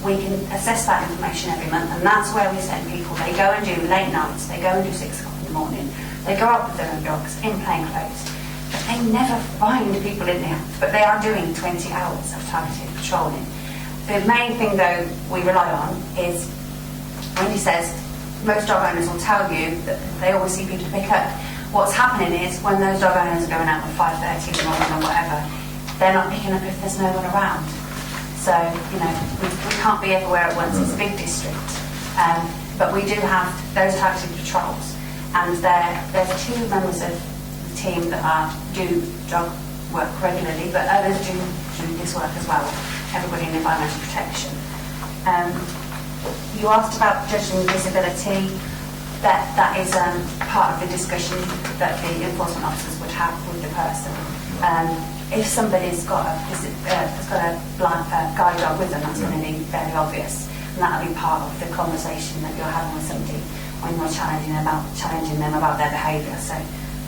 we can assess that information every month, and that's where we send people. They go and do late nights, they go and do 6 o'clock in the morning, they go out with their own dogs in plain clothes. But they never find people in the act, but they are doing 20 hours of targeted patrolling. The main thing, though, we rely on is when he says most dog owners will tell you that they always see people to pick up. What's happening is when those dog owners are going out at 5:30 in the morning or whatever, they're not picking up if there's no one around. So, you know, we can't be everywhere at once. It's a big district. But we do have those types of patrols. And there's 2 members of the team that do drug work regularly, but others do this work as well, everybody in environmental protection. You asked about judging visibility. That is part of the discussion that the enforcement officers would have with the person. If somebody's got a blind guide dog with them, that's going to be very obvious, and that'll be part of the conversation that you're having with somebody when you're challenging them about their behaviour. So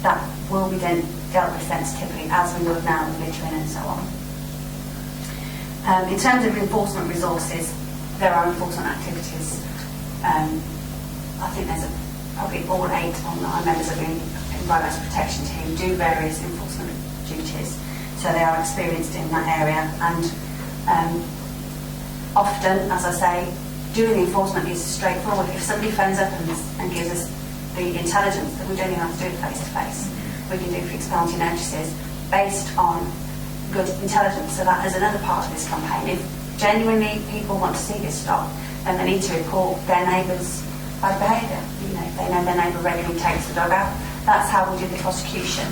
that will be then dealt with sensitively, as we would now with littering and so on. In terms of enforcement resources, there are enforcement activities. I think there's probably all 8 or 9 members of the environmental protection team do various enforcement duties, so they are experienced in that area. And often, as I say, doing the enforcement is straightforward. If somebody phones up and gives us the intelligence that we don't even have to do it face to face, we can do fixed penalty notices based on good intelligence. So that is another part of this campaign. If genuinely people want to see this stop, then they need to report their neighbours' bad behaviour. You know, if they know their neighbour regularly takes the dog out. That's how we did the prosecution.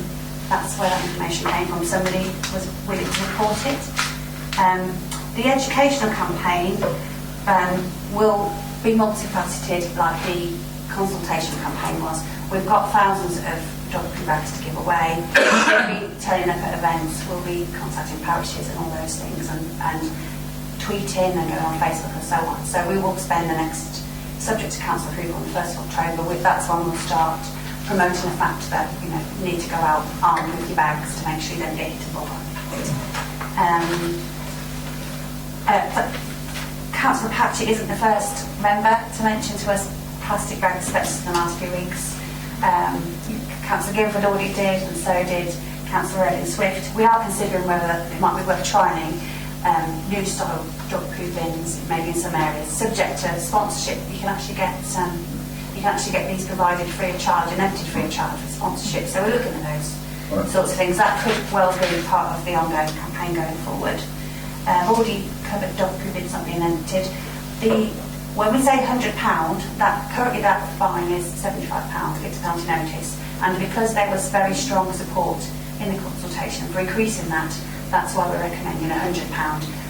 That's where that information came from. Somebody was willing to report it. The educational campaign will be multifaceted, like the consultation campaign was. We've got thousands of dog poo bags to give away. We'll be turning up at events. We'll be contacting parishes and all those things, and tweeting and going on Facebook and so on. So we will spend the next, subject to council approval, on the 1st of October. That's when we'll start promoting the fact that, you know, you need to go out armed with your bags to make sure you don't get hit and bother. Councillor Patchett isn't the first member to mention to us plastic bag dispensers in the last few weeks. Councillor Guildford already did, and so did Councillor Edwin Swift. We are considering whether it might be worth trying new style dog poo bins, maybe in some areas, subject to sponsorship. You can actually get these provided free of charge and emptied free of charge with sponsorship. So we're looking at those sorts of things. That could well be part of the ongoing campaign going forward. I've already covered dog poo bins not being emptied. When we say £100, currently that fine is £75, fixed penalty notice. And because there was very strong support in the consultation for increasing that, that's why we're recommending £100.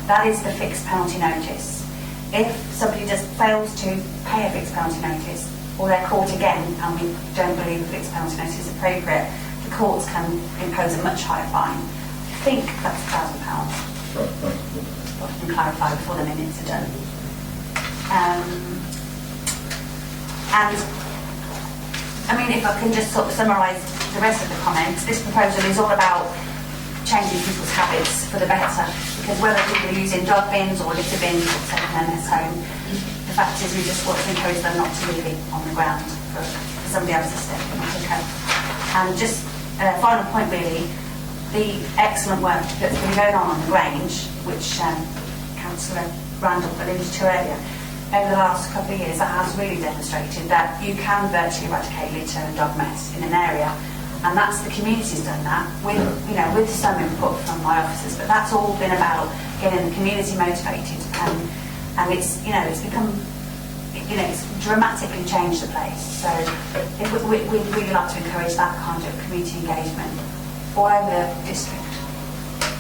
That is the fixed penalty notice. If somebody just fails to pay a fixed penalty notice, or they're caught again and we don't believe a fixed penalty notice is appropriate, the courts can impose a much higher fine. I think that's £1,000. I can clarify before the minutes are done. And I mean, if I can just sort of summarise the rest of the comments, this proposal is all about changing people's habits for the better, because whether people are using dog bins or litter bins or taking them in home, the fact is we just want to encourage them not to leave it on the ground for somebody else to step in or pick up. And just a final point really, the excellent work that's been going on the Grange, which Councillor Randall alluded to earlier, over the last couple of years, that has really demonstrated that you can virtually eradicate litter and dog mess in an area. And that's the community's done that with, you know, with some input from my officers. But that's all been about getting the community motivated, and it's, you know, it's become, you know, it's dramatically changed the place. So we'd really like to encourage that kind of community engagement all over the district.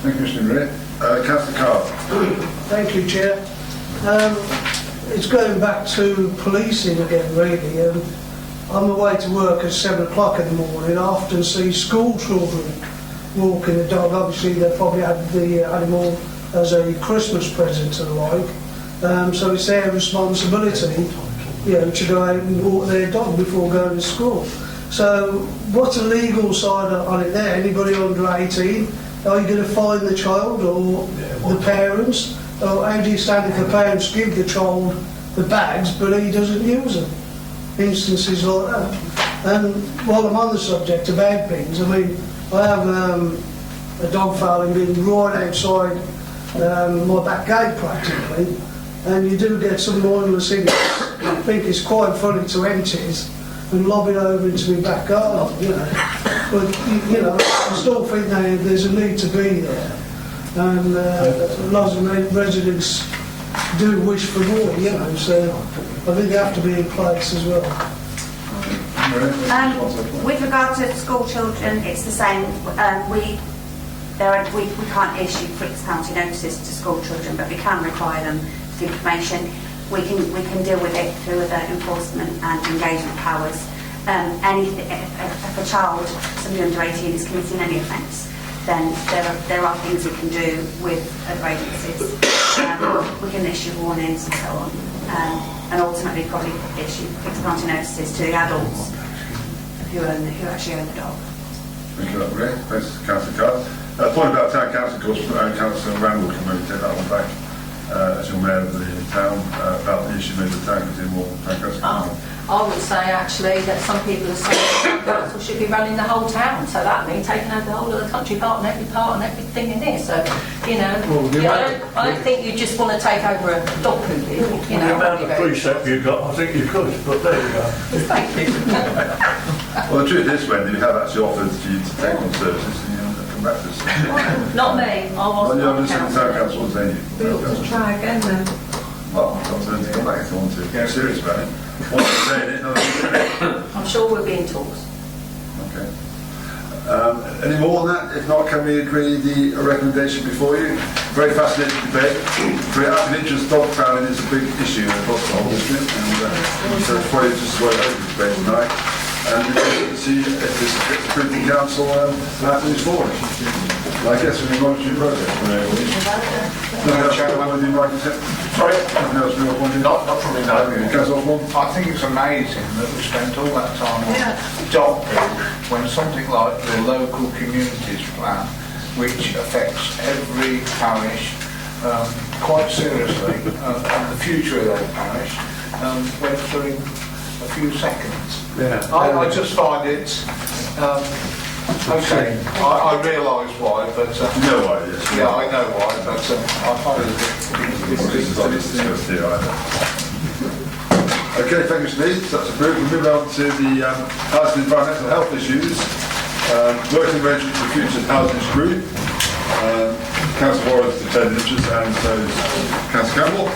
Thank you, Mr. Ray. Councillor Carr. Thank you, Chair. It's going back to policing again, really. On the way to work at 7 o'clock in the morning, I often see school children walking the dog. Obviously, they probably had the animal as a Christmas present and the like. So it's their responsibility, you know, to go out and walk their dog before going to school. So what's the legal side on it there? Anybody under 18? Are you going to fine the child or the parents? Or how do you stand if the parents give the child the bags but he doesn't use them? Instances like that. And while I'm on the subject about bins, I mean, I have a dog fouling bin right outside my back gate practically, and you do get some mindless idiots. I think it's quite funny to empty it and lob it over into my back garden, you know. But, you know, I still think there's a need to be there. and lots of residents do wish for more, you know, so I think they have to be in place as well. With regard to school children, it's the same. We can't issue fixed penalty notices to school children, but we can require them to give information. We can deal with it through the enforcement and engagement powers. If a child, somebody under 18, is committing any offence, then there are things we can do with other agencies. We can issue warnings and so on, and ultimately probably issue fixed penalty notices to the adults who actually own the dog. Thank you, that's great. Thanks, Councillor Carr. Point about town council, of course, Councillor Randall can maybe take that one back. As your mayor of the town, about the issue maybe the town could do more town council. I would say actually that some people are saying that the council should be running the whole town, so that means taking over the whole of the country part and everything in here. So, you know, I don't think you just want to take over a dog poop. You know, the amount of precept you've got, I think you could, but there you go. Thank you. Well, the truth is, Wendy, we have actually offered for you to take on services and you haven't come back to us. Not me. I wasn't. Well, you're on the town council, wasn't you? We ought to try again then. Well, I've got to come back if I want to. Get serious about it. Once you're saying it, another doing it. I'm sure we'll be in talks. Okay. Any more on that? If not, can we agree the recommendation before you? Very fascinating debate. For the interest, dog farming is a big issue across the whole district, and so it's probably just what I hope the debate tonight. And to see if this approved the council that moves forward. I guess we're in monitoring process. Sorry? Not from me, no. I think it's amazing that we spent all that time on dog poop when something like the local communities plan, which affects every parish quite seriously, and the future of that parish went through a few seconds. Yeah. I just find it. Okay, I realise why, but you know why, yes. Yeah, I know why, but I find it a bit. Okay, thank you, Steve. That's approved. We'll move on to the housing and environmental health issues. Working arrangement for future housing group. Councillor Warren's attending interest, and so is Councillor Campbell.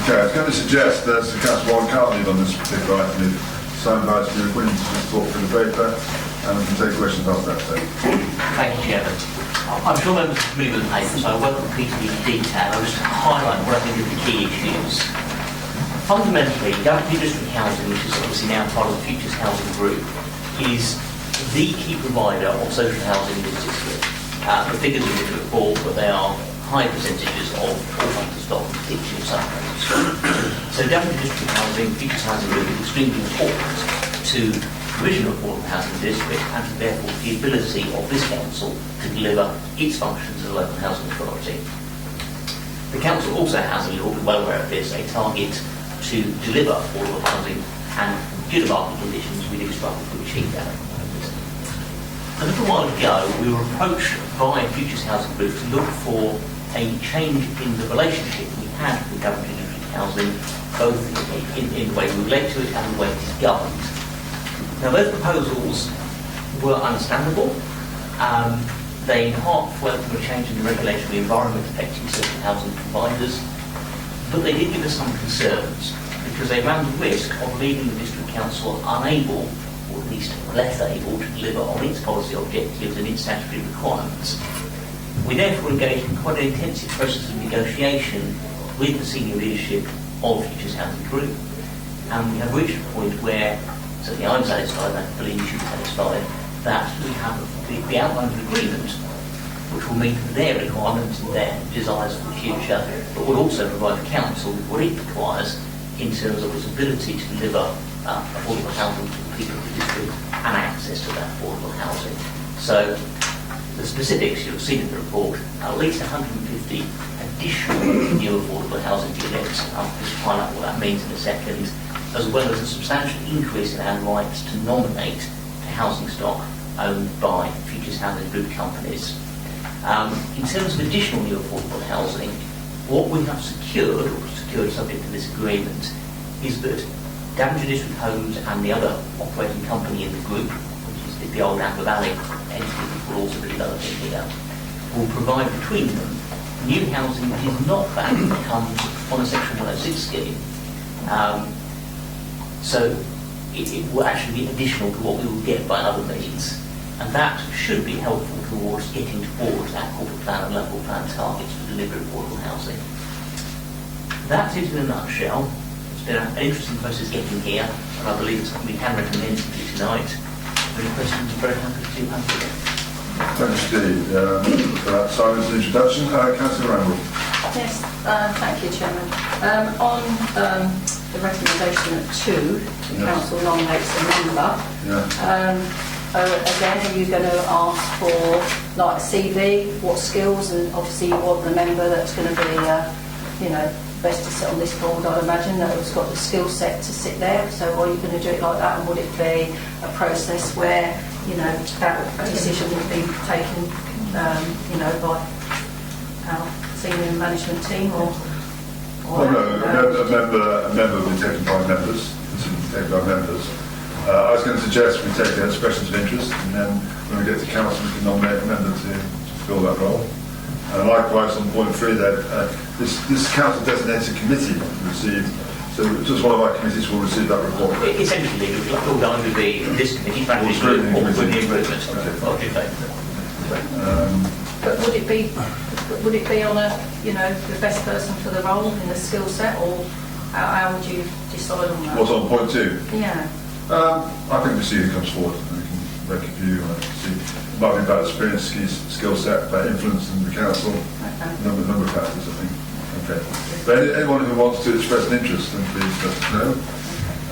Okay, I was going to suggest that Councillor Warren can't lead on this particular item. Signed by Steve Williams to just talk through the paper, and we can take questions after that. So. Thank you, Chairman. I'm sure members are familiar with the paper, so I won't repeat it in detail. I'll just highlight what I think are the key issues. Fundamentally, Daventry District Housing, which is obviously now part of the Futures Housing Group, is the key provider of social housing in this district. The figures in the report, but they are high percentages of all kinds of stock, particularly some kinds of stock. So Daventry District Housing, Futures Housing Group is extremely important to provision of affordable housing district, and therefore the ability of this council to deliver its functions as a local housing authority. The council also has, and you're all well aware of this, a target to deliver affordable housing, and due to market conditions we do struggle to achieve that. A little while ago we were approached by Futures Housing Group to look for a change in the relationship we had with Daventry District Housing, both in the way we relate to it and the way it is governed. Now those proposals were understandable. They in part flowed from a change in the regulatory environment affecting social housing providers, but they did give us some concerns because they ran the risk of leaving the District Council unable, or at least less able, to deliver on its policy objectives and its statutory requirements. We therefore engaged in quite an intensive process of negotiation with the senior leadership of Futures Housing Group, and we have reached a point where, certainly I'm satisfied, and I believe you should be satisfied, that we have the outline of agreement which will meet their requirements and their desires for the future, but will also provide the council with what it requires in terms of its ability to deliver affordable housing to the people of the district and access to that affordable housing. So the specifics you'll see in the report, at least 150 additional new affordable housing units. I'll just find out what that means in a second, as well as a substantial increase in our rights to nominate to housing stock owned by Futures Housing Group companies. In terms of additional new affordable housing, what we have secured, or secured subject to this agreement, is that Daventry District Homes and the other operating company in the group, which is the old Amber Valley entity which will also be developing here, will provide between them new housing which is not that that comes on a Section 106 scheme. So it will actually be additional to what we will get by other means, and that should be helpful towards getting towards our corporate plan and local plan targets for delivery of affordable housing. That is in a nutshell. It's been an interesting process getting here, and I believe it's something we can recommend to you tonight. Any questions? I'm very happy to answer them. Thanks, Steve, for that Simon's introduction. Councillor Randall. Yes, thank you, Chairman. On the recommendation at 2, the council nominates a member. Again, are you going to ask for like a CV, what skills, and obviously you want the member that's going to be, best to sit on this board, I'd imagine, that has got the skill set to sit there. So are you going to do it like that, and would it be a process where, that decision would be taken, by our senior management team, or a member will be taken by members. I was going to suggest we take the expressions of interest, and then when we get to council, we can nominate a member to fill that role. And likewise, on point 3, that this council designated committee received. So just one of our committees will receive that report. Essentially, it will either be this committee, practice group, or with the improvement. But would it be on the best person for the role in the skill set, or how would you decide on that? What's on point 2? Yeah. I think we see who comes forward, and we can make a view on it. See, it might be about experience, skill set, about influence in the council, number of factors, I think. Okay. But anyone who wants to express an interest, then please let us know.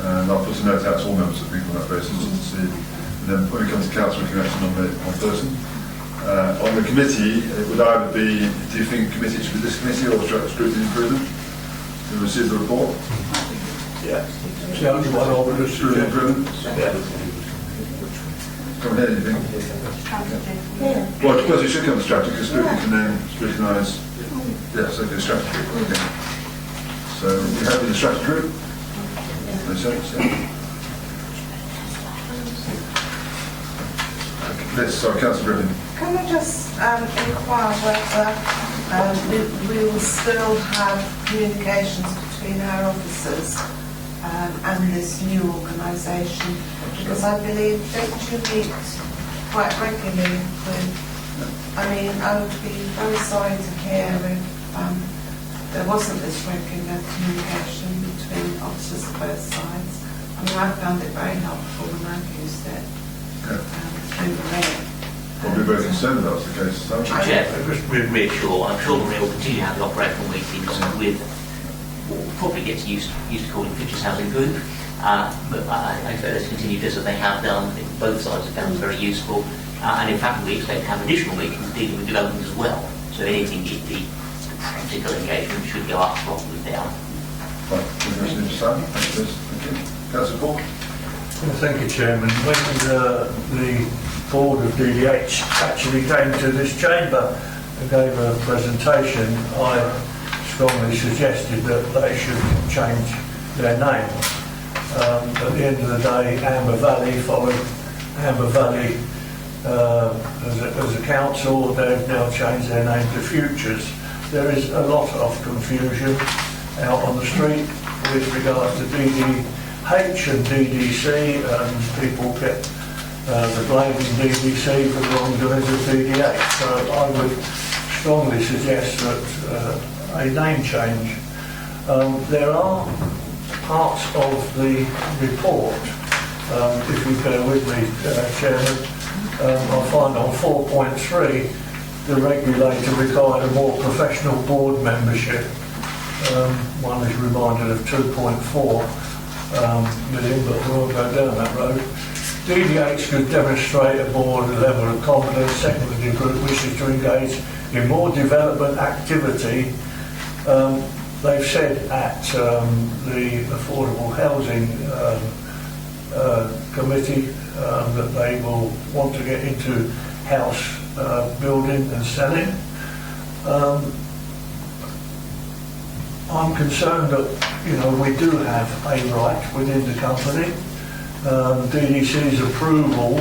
And I'll put a note out to all members of the people on that basis to see. And then when it comes to council, we can actually nominate one person. On the committee, it would either be, do you think committee should be this committee or scrutiny improvement? To receive the report? Yeah. It's the only one over the scrutiny improvement? Yeah. Come here, you think? Yeah. Well, of course it should come to strategy, because scrutiny can then scrutinise. Yes, okay, strategy group. Okay. So you happy with the strategy group? Makes sense, yeah. Yes, sorry, Councillor Griffin. Can I just inquire whether we will still have communications between our officers and this new organisation? Because I believe, don't you meet quite regularly with, I would be very sorry to hear if there wasn't this regular communication between officers of both sides. I found it very helpful when I've used it through the mail. Probably very concerned about the case. Chair, just reassure, I'm sure we'll continue to have the operational meetings with what we'll probably get used to calling Futures Housing Group. But I expect us to continue just as they have done. Both sides have found very useful. And in fact, we expect to have additional meetings dealing with development as well. So anything, the practical engagement should go up rather than down. Right, thank you. Councillor Paul. Thank you, Chairman. When the board of DDH actually came to this chamber and gave a presentation, I strongly suggested that they should change their name. At the end of the day, Amber Valley followed Amber Valley as a council. They've now changed their name to Futures. There is a lot of confusion out on the street with regards to DDH and DDC, and people get the blame in DDC for the wrongdoings of DDH. So I would strongly suggest that a name change. There are parts of the report, if you bear with me, Chairman, I find on 4.3 the regulator required a more professional board membership. One is reminded of 2.4 million, but we won't go down that road. DDH could demonstrate a board level of competence. Secondly, the group wishes to engage in more development activity. They've said at the Affordable Housing Committee that they will want to get into house building and selling. I'm concerned that we do have a right within the company. DDC's approval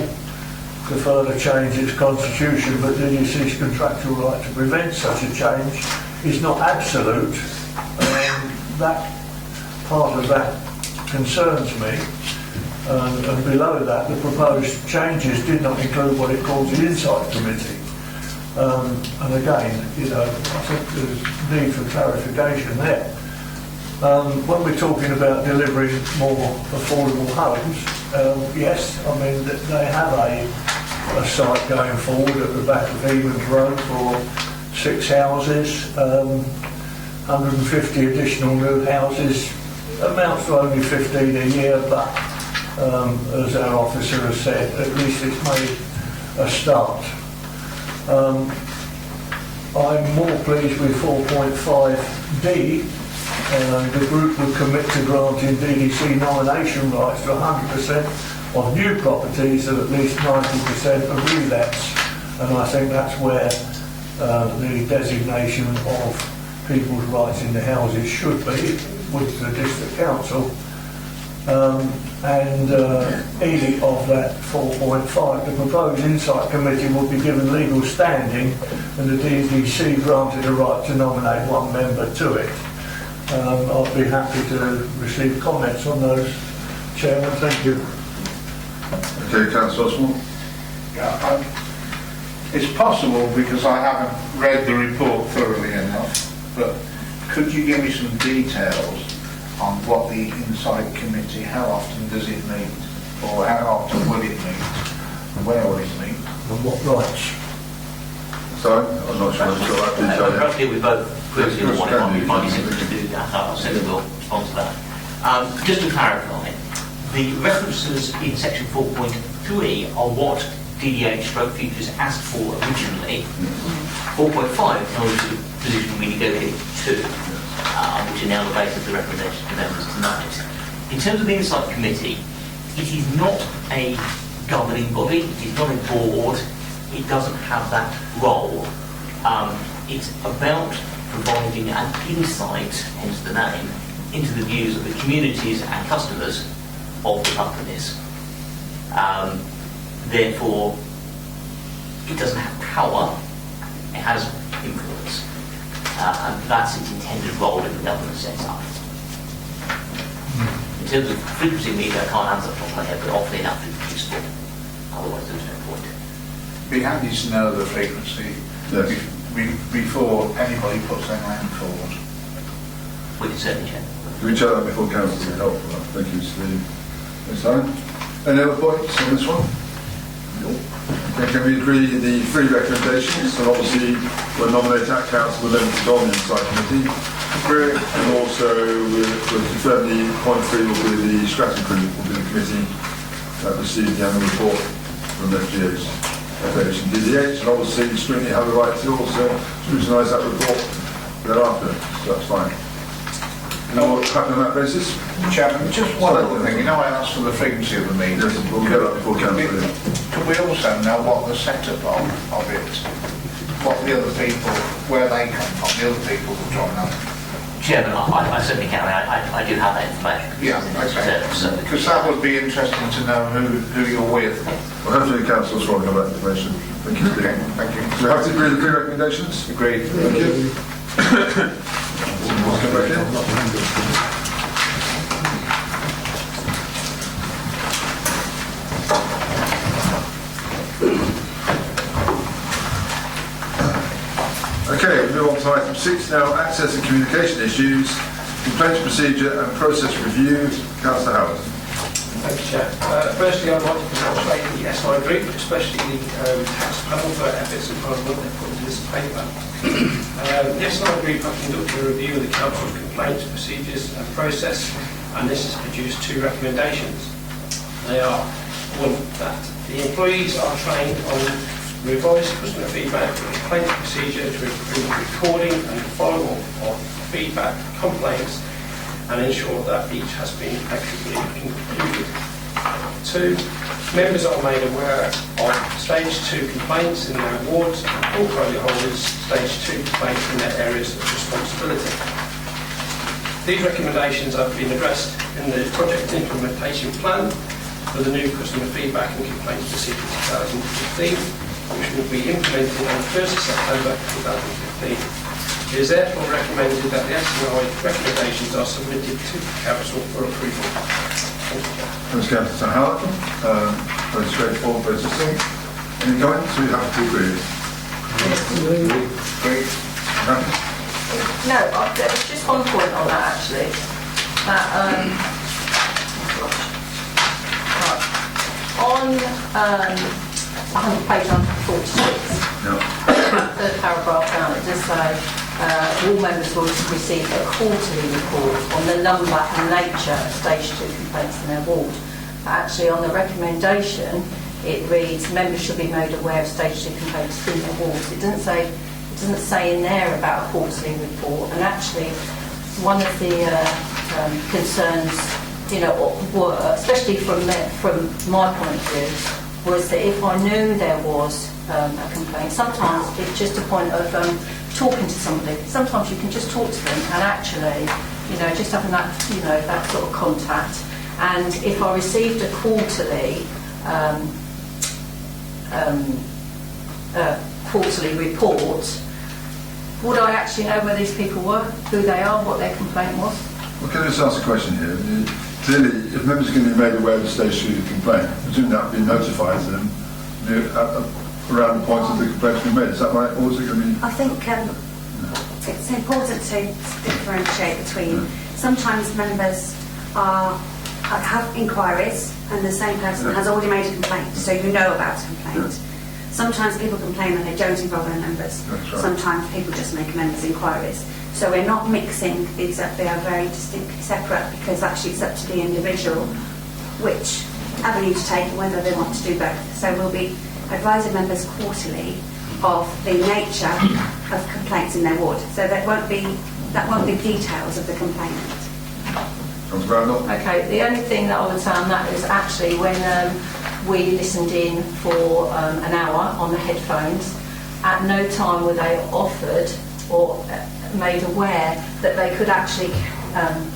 to further change its constitution, but DDC's contractual right to prevent such a change is not absolute. That part of that concerns me. And below that, the proposed changes did not include what it calls the Insight Committee. And again, I think there's need for clarification there. When we're talking about delivering more affordable homes, yes, I mean, they have a site going forward at the back of Evans Road for 6 houses, 150 additional new houses, amounts to only 15 a year, but as our officer has said, at least it's made a start. I'm more pleased with 4.5D. The group would commit to granting DDC nomination rights to 100% of new properties and at least 90% of relets. And I think that's where the designation of people's rights in the houses should be with the district council. E of that 4.5, the proposed Insight Committee will be given legal standing and the DDC granted a right to nominate one member to it. I'll be happy to receive comments on those, Chairman. Thank you. Okay, Councillor Osborne. Yeah, it's possible because I haven't read the report thoroughly enough, but could you give me some details on what the Insight Committee, how often does it meet, or how often will it meet, and where will it meet? And what rights? Sorry, I'm not sure that detail. Perhaps deal with both quickly or one. It might be simple to do that. I'll send a response to that. Just to clarify, the references in section 4.3 are what DDH stroke futures asked for originally. 4.5 acknowledges the position we negotiated to, which are now the basis of the recommendations to members tonight. In terms of the Insight Committee, it is not a governing body, it is not a board, it doesn't have that role. It's about providing an insight, hence the name, into the views of the communities and customers of the companies. Therefore, it doesn't have power, it has influence. And that's its intended role in the government setup. In terms of frequency of media, I can't answer off the top of my head, but often enough it's useful. Otherwise, there's no point. Be handy to know the frequency before anybody puts their name forward. We can certainly check. Can we check that before council to help with that? Thank you, Steve. Ms. Allen. Any other points on this one? No. Okay, can we agree the 3 recommendations? So obviously we'll nominate at council with them to go on the Insight Committee. And also we'll confirm the point 3 will be the strategy group, will be the committee that receives the annual report from FGH. Federation DDH, and obviously scrutiny have the right to also scrutinise that report thereafter, so that's fine. And what happened on that basis? Chairman, just one other thing, I asked for the frequency of the meeting. Yes, we'll get that before council. Could we also know what the setup of it, what the other people, where they come from, the other people who join up? Chairman, I certainly can. I do have that information. Yeah, okay. Because that would be interesting to know who you're with. Well, hopefully the council's rolling on that information. Thank you, Steve. Okay, thank you. So we have to agree with the 3 recommendations? Agreed. Thank you. Let's go back in. Okay, we move on to item 6 now, access and communication issues, complaints procedure and process review. Councillor Howard. Thank you, Chair. Firstly, I'd like to congratulate the SI Group, especially the tax panel for efforts and hard work they've put into this paper. The SI Group have conducted a review of the Council's complaints procedures and process, and this has produced 2 recommendations. They are, one, that the employees are trained on revised customer feedback and complaints procedure to improve recording and follow-up of feedback, complaints, and ensure that each has been effectively concluded. 2, members are made aware of stage 2 complaints in their wards and portfolio holders stage 2 complaints in their areas of responsibility. These recommendations have been addressed in the project implementation plan for the new customer feedback and complaints procedure 2015, which will be implemented on the 1st of September 2015. It is therefore recommended that the S&I recommendations are submitted to the Council for approval. Thanks, Councillor Howard. Very straightforward, very succinct. Any comments? We have to agree. Great. No, there was just one point on that actually. That on page 146, third paragraph down, it does say all members will receive a quarterly report on the number and nature of stage 2 complaints in their ward. Actually, on the recommendation, it reads members should be made aware of stage 2 complaints in their wards. It doesn't say in there about a quarterly report. And actually, one of the concerns, were, especially from my point of view, was that if I knew there was a complaint, sometimes it's just a point of talking to somebody. Sometimes you can just talk to them and actually, just having that, that sort of contact. And if I received a quarterly report, would I actually know where these people were, who they are, what their complaint was? Well, can I just ask a question here? Clearly, if members are going to be made aware of the stage 2 complaint, presumably that would be notified to them around the point of the complaint to be made. Is that right? Or is it going to be... I think it's important to differentiate between sometimes members have inquiries and the same person has already made a complaint, so you know about a complaint. Sometimes people complain and they don't involve their members. Right. Sometimes people just make members' inquiries. So we're not mixing these up, they are very distinctly separate because actually it's up to the individual which avenue to take and whether they want to do both. So we'll be advising members quarterly of the nature of complaints in their ward. So that won't be details of the complainant. Okay, the only thing that I would say on that is actually when we listened in for an hour on the headphones, at no time were they offered or made aware that they could actually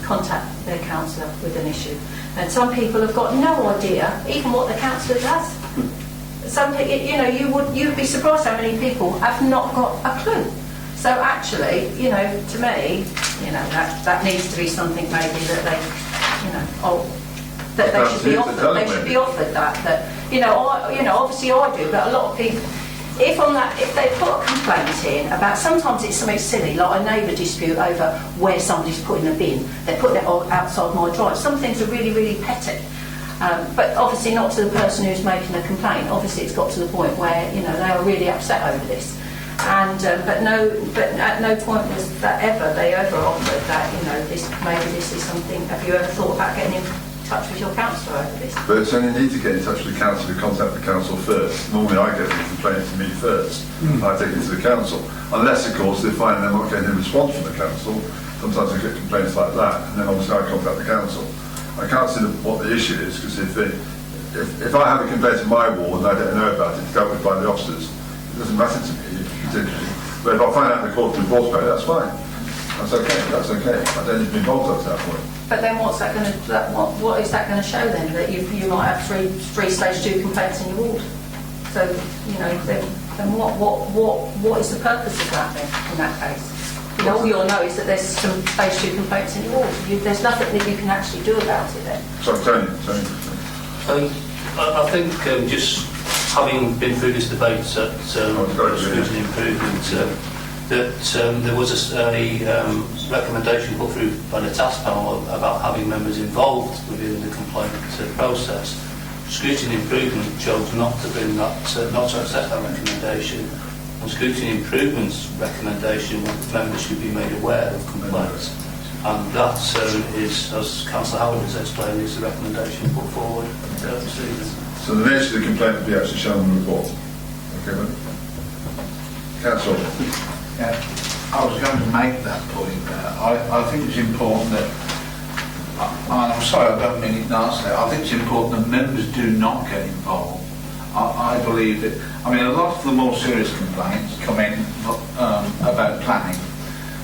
contact their counsellor with an issue. And some people have got no idea even what the counsellor does. Some, you'd be surprised how many people have not got a clue. So actually, to me, that needs to be something maybe that they, that they should be offered. They should be offered that. Obviously I do, but a lot of people. If they put a complaint in about, sometimes it's something silly, like a neighbour dispute over where somebody's putting a bin. They're putting it outside my drive. Some things are really, really petty. But obviously not to the person who's making a complaint. Obviously it's got to the point where, they are really upset over this. And but at no point was that they ever offered that, this is something. Have you ever thought about getting in touch with your counsellor over this? But it's only need to get in touch with the council to contact the council first. Normally I get the complaint to me first. I take it to the council. Unless, of course, they find they're not getting a response from the council. Sometimes I get complaints like that, and then obviously I contact the council. I can't see what the issue is, because if I have a complaint in my ward and I don't know about it, it's dealt with by the officers. It doesn't matter to me, particularly. But if I find out in the court of reports about it, that's fine. That's okay. I don't need to be involved up to that point. But then what is that going to show then? That you might have three stage 2 complaints in your ward. So then what is the purpose of that then in that case? All you'll know is that there's some stage 2 complaints in your ward. There's nothing that you can actually do about it then. So Tony. I think just having been through this debate at Scrutiny Improvement, that there was a recommendation put through by the task panel about having members involved within the complaint process. Scrutiny Improvement chose not to bring that, not to accept that recommendation. And Scrutiny Improvement's recommendation was that members should be made aware of complaints. And that is, as Councillor Howard has explained, is the recommendation put forward this evening. So the nature of the complaint will be actually shown in the report. Okay, then. Councillor. Yeah, I was going to make that point there. I think it's important that, I'm sorry, I don't mean it nastily, I think it's important that members do not get involved. I believe that, a lot of the more serious complaints come in about planning.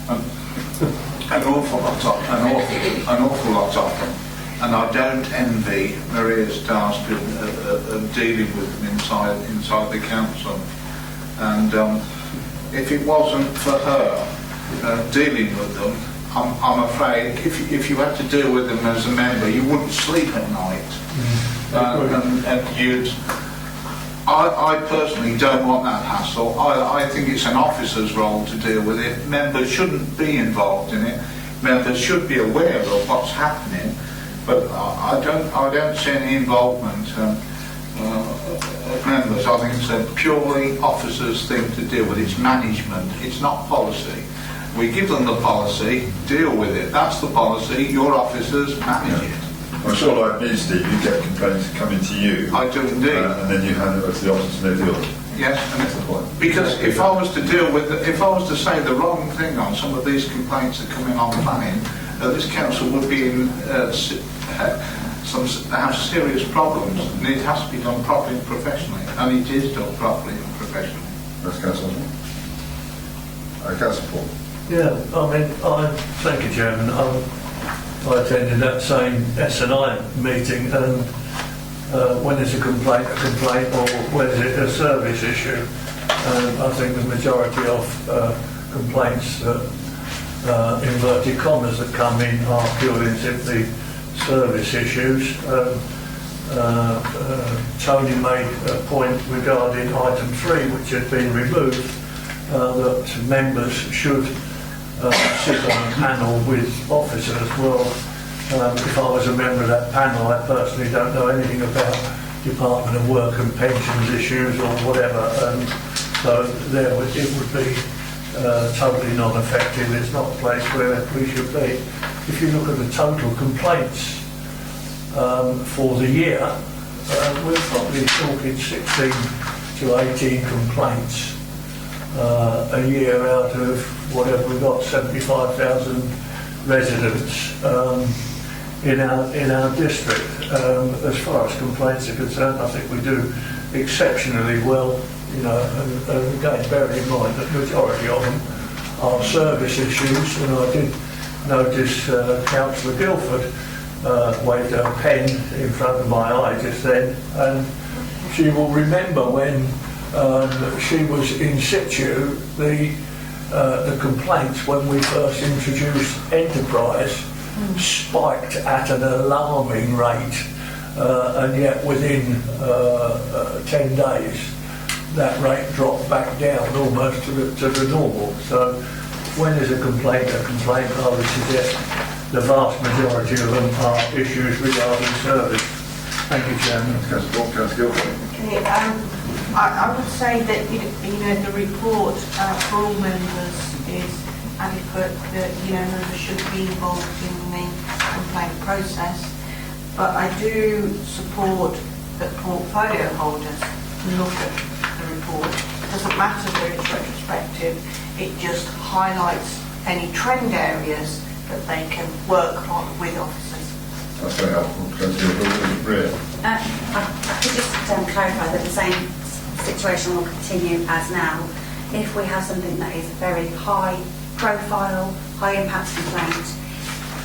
And awful lot of them, and I don't envy Maria's task of dealing with them inside the council. And if it wasn't for her dealing with them, I'm afraid if you had to deal with them as a member, you wouldn't sleep at night. And I personally don't want that hassle. I think it's an officer's role to deal with it. Members shouldn't be involved in it. Members should be aware of what's happening, but I don't see any involvement of members. I think it's a purely officers' thing to deal with. It's management. It's not policy. We give them the policy, deal with it. That's the policy. Your officers manage it. I'm sure, like me, Steve, you get complaints coming to you. I do indeed. And then you hand it over to the officers and they deal with it. Yes, and that's the point. Because if I was to deal with, if I was to say the wrong thing on some of these complaints that come in on planning, this council would be in have serious problems, and it has to be done properly and professionally, and it is done properly and professionally. That's Councillor Osborne. Councillor Paul. Yeah, thank you, Chairman. I attended that same S&I meeting, and when there's a complaint, or when there's a service issue, I think the majority of complaints, inverted commas, that come in are purely and simply service issues. Tony made a point regarding item 3, which had been removed, that members should sit on a panel with officers. Well, if I was a member of that panel, I personally don't know anything about Department of Work and pensions issues or whatever, and so it would be totally non-effective. It's not a place where we should be. If you look at the total complaints for the year, we're probably talking 16 to 18 complaints a year out of whatever we've got, 75,000 residents in our district. As far as complaints are concerned, I think we do exceptionally well, and again, bearing in mind that the majority of them are service issues, and I did notice Councillor Guildford waved her pen in front of my eye just then, and she will remember when she was in situ, the complaints when we first introduced Enterprise spiked at an alarming rate, and yet within 10 days that rate dropped back down almost to the normal. So when there's a complaint, I would suggest the vast majority of them are issues regarding service. Thank you, Chairman. I would say that the report for all members is adequate, that members should be involved in the complaint process, but I do support that portfolio holders look at the report. It doesn't matter whether it's retrospective, it just highlights any trend areas that they can work on with officers. That's very helpful. I could just clarify that the same situation will continue as now. If we have something that is a very high profile, high impact complaint,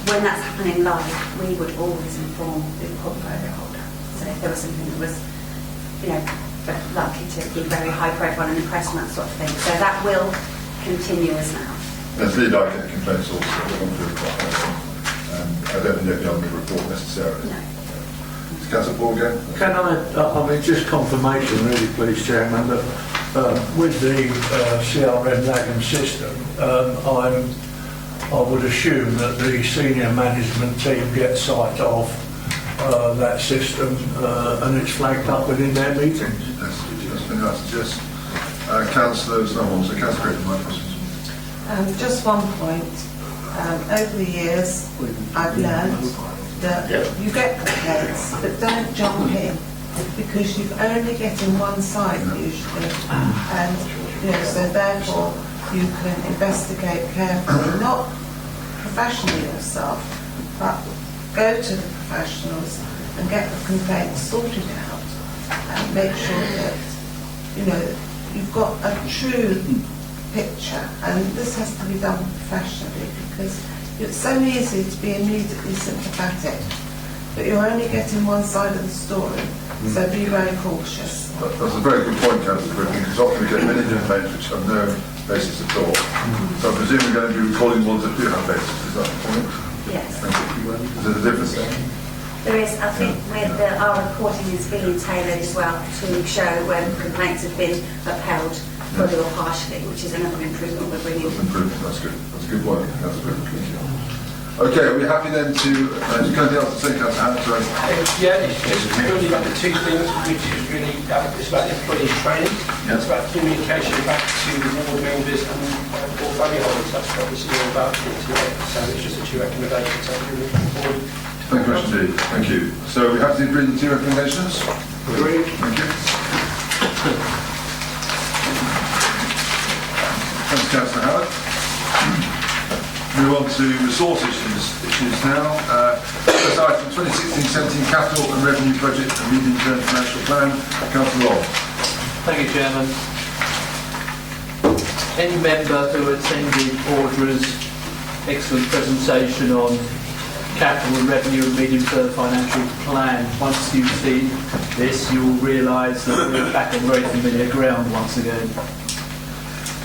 when that's happening live, we would always inform the portfolio holder. So if there was something that was, likely to be very high profile and impress and that sort of thing. So that will continue as now. There's lead I get complaints also that come through quite often. I don't think they're beyond the report necessarily. No. Councillor Paul again? Can I just confirmation really, please, Chairman, that with the CRM Lagan system, I would assume that the senior management team gets sight of that system and it's flagged up within their meetings. That's been asked, yes. Councillors, no one, so Councillor Griffin, my questions. Just one point. Over the years, I've learned that you get complaints, but don't jump in, because you're only getting one side usually, and so therefore you can investigate carefully, not professionally yourself, but go to the professionals and get the complaints sorted out, and make sure that you've got a true picture, and this has to be done professionally, because It's so easy to be immediately sympathetic, but you're only getting one side of the story, so be very cautious. That's a very good point, Councillor Griffin, because often we get many complaints which have no basis at all. So I presume we're going to be recording ones that do have basis, is that the point? Yes. Is there a difference there? There is, I think, our reporting is being tailored as well to show when complaints have been upheld fully or partially, which is another improvement we're bringing. That's good. That's a good point. That's good. Okay, are we happy then to, anything else to say, Councillor Howard? Yeah, it's just really about the two things, which is really, it's about employee training, it's about communication back to the ward members and portfolio holders. That's what this is all about today. So it's just the two recommendations that we're looking forward. Thank you very much indeed. Thank you. So we have to agree the two recommendations? Agreed. Thank you. Thanks, Councillor Howard. Move on to resource issues now. First item, 2016-17 capital and revenue budget and medium-term financial plan. Councillor Roll. Thank you, Chairman. Any member who attended Audra's excellent presentation on capital and revenue and medium-term financial plan, once you've seen this, you will realise that we're back on very familiar ground once again.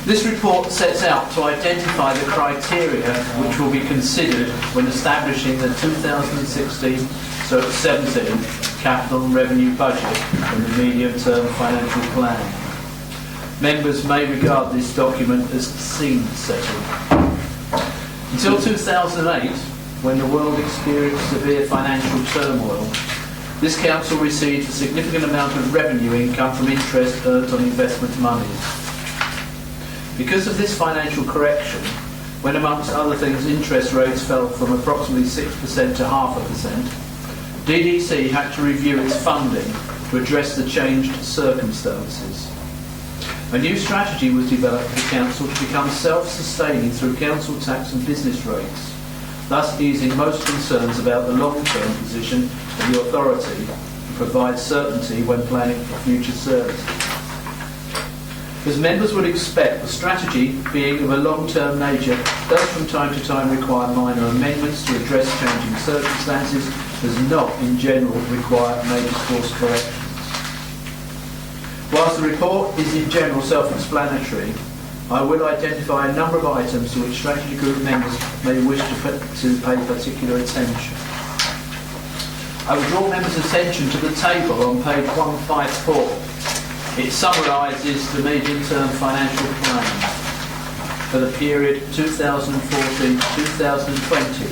This report sets out to identify the criteria which will be considered when establishing the 2016-17 capital and revenue budget and the medium-term financial plan. Members may regard this document as scene setting. Until 2008, when the world experienced severe financial turmoil, this council received a significant amount of revenue income from interest earned on investment monies. Because of this financial correction, when amongst other things interest rates fell from approximately 6% to 0.5%, DDC had to review its funding to address the changed circumstances. A new strategy was developed for the council to become self-sustaining through council tax and business rates, thus easing most concerns about the long-term position of the authority to provide certainty when planning for future services. As members would expect, the strategy, being of a long-term nature, does from time to time require minor amendments to address changing circumstances, does not in general require major course corrections. Whilst the report is in general self-explanatory, I will identify a number of items to which strategy group members may wish to pay particular attention. I will draw members' attention to the table on page 154. It summarises the medium-term financial plan for the period 2014 to 2020,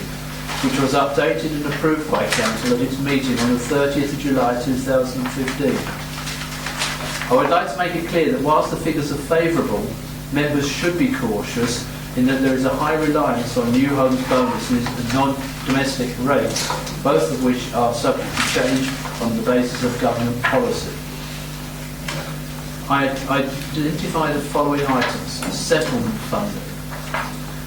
which was updated and approved by Council at its meeting on the 30th of July 2015. I would like to make it clear that whilst the figures are favourable, members should be cautious in that there is a high reliance on new homes bonuses and non-domestic rates, both of which are subject to change on the basis of government policy. I identify the following items. Settlement funding.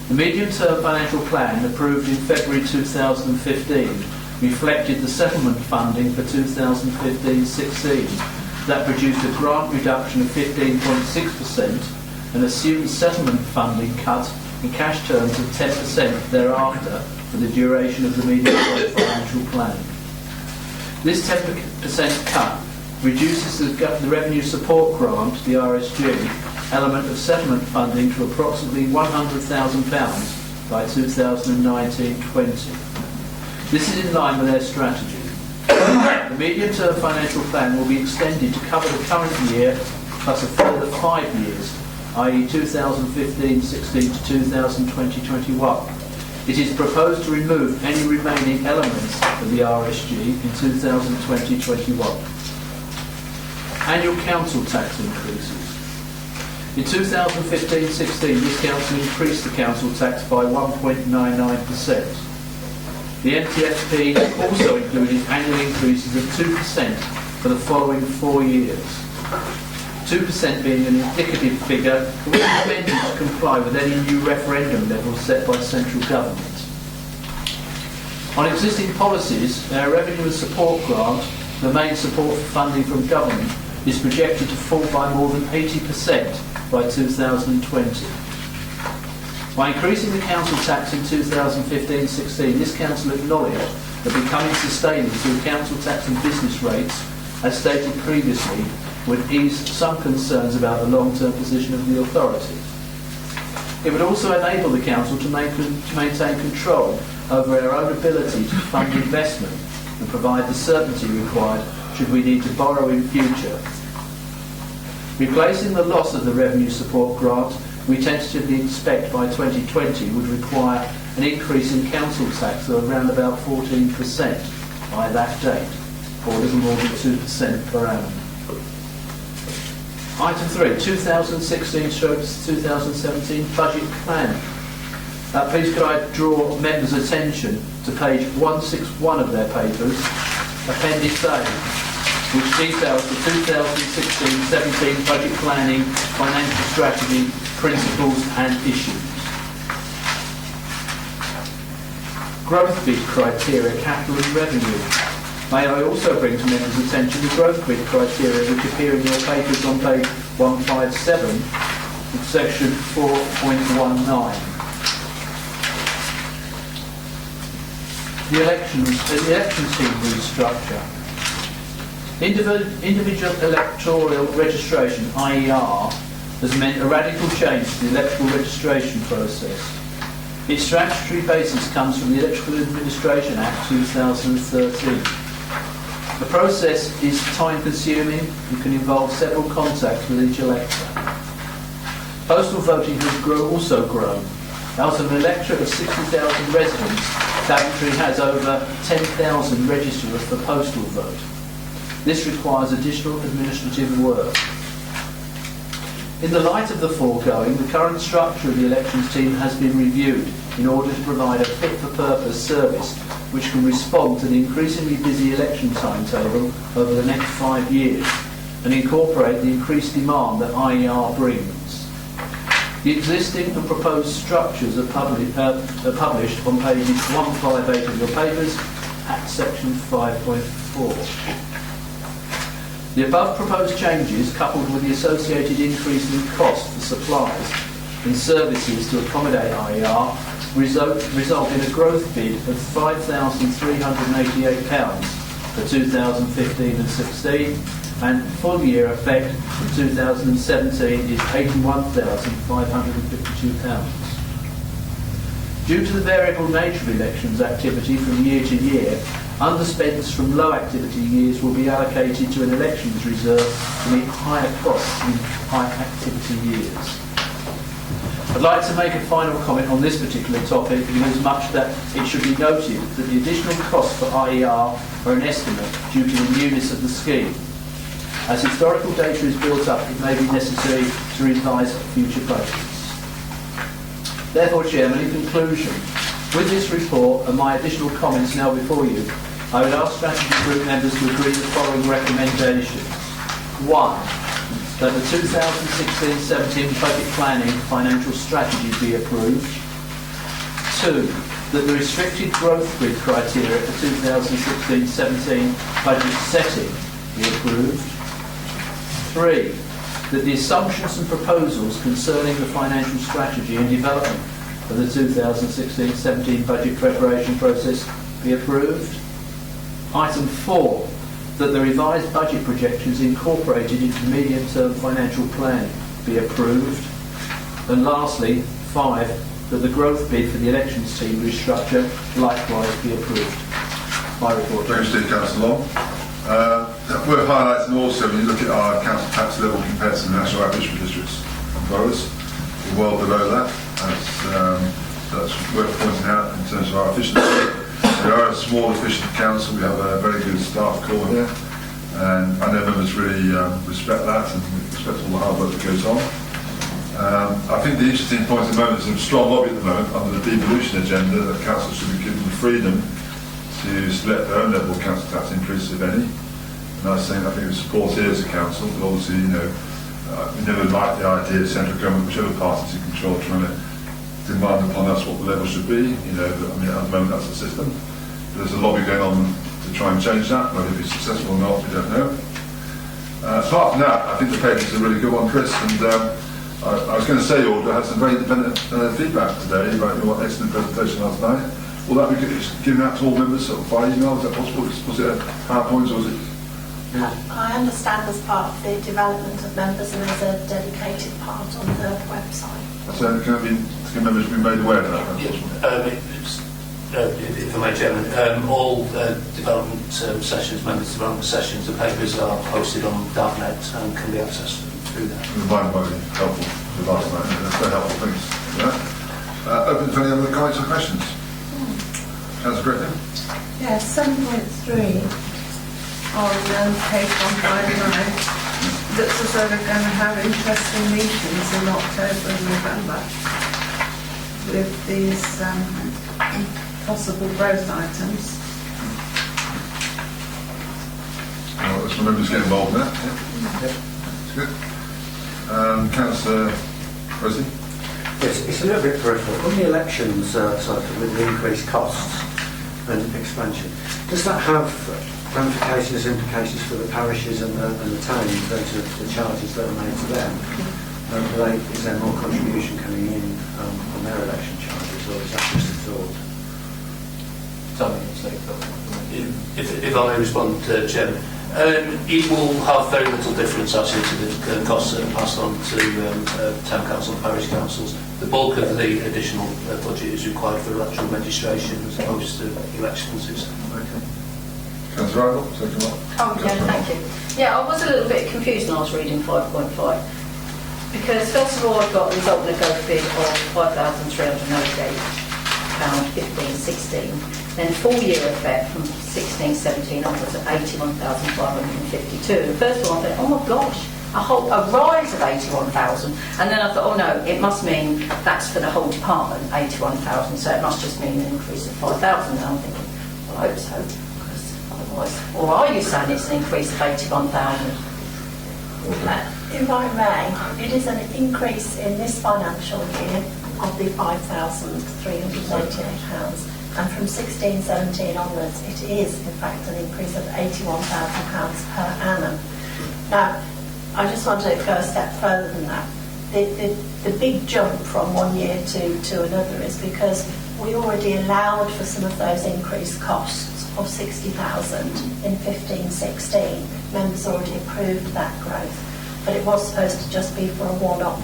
The medium-term financial plan approved in February 2015 reflected the settlement funding for 2015-16 that produced a grant reduction of 15.6% and assumed settlement funding cut in cash terms of 10% thereafter for the duration of the medium-term financial plan. This 10% cut reduces the revenue support grant, the RSG, element of settlement funding to approximately £100,000 by 2019-20. This is in line with their strategy. The medium-term financial plan will be extended to cover the current year plus a further 5 years, i.e. 2015-16 to 2020-21. It is proposed to remove any remaining elements of the RSG in 2020-21. Annual council tax increases. In 2015-16, this council increased the council tax by 1.99%. The NTFP also included annual increases of 2% for the following 4 years. 2% being an indicative figure which is intended to comply with any new referendum levels set by central government. On existing policies, our revenue and support grant, the main support for funding from government, is projected to fall by more than 80% by 2020. By increasing the council tax in 2015-16, this council acknowledged that becoming sustainable through council tax and business rates, as stated previously, would ease some concerns about the long-term position of the authority. It would also enable the council to maintain control over our own ability to fund investment and provide the certainty required should we need to borrow in future. Replacing the loss of the revenue support grant we tentatively expect by 2020 would require an increase in council tax of around about 14% by that date, or a little more than 2% per annum. Item 3, 2016/2017 budget plan. Please could I draw members' attention to page 161 of their papers, Appendix A, which details the 2016-17 budget planning, financial strategy, principles and issues. Growth bid criteria, capital and revenue. May I also bring to members' attention the growth bid criteria which appear in your papers on page 157, section 4.19. The election team restructure. Individual electoral registration, IER, has meant a radical change to the electoral registration process. Its statutory basis comes from the Electoral Administration Act 2013. The process is time-consuming and can involve several contacts with each elector. Postal voting has also grown. Out of an electorate of 60,000 residents, Daventry has over 10,000 registrars for postal vote. This requires additional administrative work. In the light of the foregoing, the current structure of the elections team has been reviewed in order to provide a fit-for-purpose service which can respond to the increasingly busy election timetable over the next 5 years and incorporate the increased demand that IER brings. The existing and proposed structures are published on pages 158 of your papers at section 5.4. The above proposed changes, coupled with the associated increase in cost for supplies and services to accommodate IER, result in a growth bid of £5,388 for 2015 and 16, and full year effect for 2017 is £81,552. Due to the variable nature of elections activity from year to year, underspends from low activity years will be allocated to an elections reserve to meet higher costs in high activity years. I'd like to make a final comment on this particular topic in as much that it should be noted that the additional costs for IER are an estimate due to the newness of the scheme. As historical data is built up, it may be necessary to revise future budgets. Therefore, Chairman, in conclusion, with this report and my additional comments now before you, I would ask Strategy Group members to agree the following recommendations. 1. That the 2016-17 budget planning financial strategy be approved. 2. That the restricted growth grid criteria for 2016-17 budget setting be approved. 3. That the assumptions and proposals concerning the financial strategy and development of the 2016-17 budget preparation process be approved. Item 4. That the revised budget projections incorporated into medium-term financial planning be approved. And lastly, 5. That the growth bid for the elections team restructure likewise be approved. My report. Thanks, Councillor Long. We're highlighting also when you look at our council tax level compared to the national average for districts and boroughs, we're well below that. That's worth pointing out in terms of our efficiency. We are a small, efficient council. We have a very good staff core here, and I know members really respect that and respect all the hard work that goes on. I think the interesting point at the moment is a strong lobby at the moment under the devolution agenda that councils should be given the freedom to select their own level of council tax increase, if any. And I think we support here as a council, but obviously, we never like the idea of central government, whichever parties in control, trying to demand upon us what the level should be. But at the moment that's the system. There's a lobby going on to try and change that. Whether it be successful or not, we don't know. Apart from that, I think the paper's a really good one, Chris, and I was going to say, Audra had some very independent feedback today about your excellent presentation last night. Will that be given out to all members sort of by email? Is that possible? Was it a PowerPoint or was it? I understand as part of the development of members and there's a dedicated part on the website. So can members be made aware of that? If I may, Chairman, all development sessions, members' development sessions, the papers are posted on Darknet and can be accessed through that. Mine might be helpful for last night. That's very helpful, thanks. Yeah. Open for any other comments or questions? Councillor Griffin? Yeah, 7.3 on page 159 looks as though they're going to have interesting meetings in October and November with these possible growth items. Well, let's remember to get involved in that. Yeah. That's good. Councillor Rosie? Yes, it's a little bit peripheral. On the elections cycle with the increased costs and expansion, does that have ramifications, implications for the parishes and the town in terms of the charges that are made to them? Is there more contribution coming in on their election charges, or is that just a thought? If I may respond, Chairman, it will have very little difference actually to the costs that are passed on to town council and parish councils. The bulk of the additional budget is required for electoral registration as opposed to election system. Okay. Councillor Randall, second one. Oh, yeah, thank you. Yeah, I was a little bit confused when I was reading 5.5 because first of all I've got a result of the go bid of £5,398.15/16. Then full year effect from 16-17 onwards of 81,552. First of all, I thought, oh my gosh, a rise of 81,000. And then I thought, oh no, it must mean that's for the whole department, 81,000. So it must just mean an increase of 5,000. And I'm thinking, well, I hope so, because otherwise, or are you saying it's an increase of 81,000? If I may, it is an increase in this financial year of the £5,398. And from 16-17 onwards, it is in fact an increase of £81,000 per annum. Now, I just want to go a step further than that. The big jump from one year to another is because we already allowed for some of those increased costs of 60,000 in 15-16. Members already approved that growth, but it was supposed to just be for a one-off.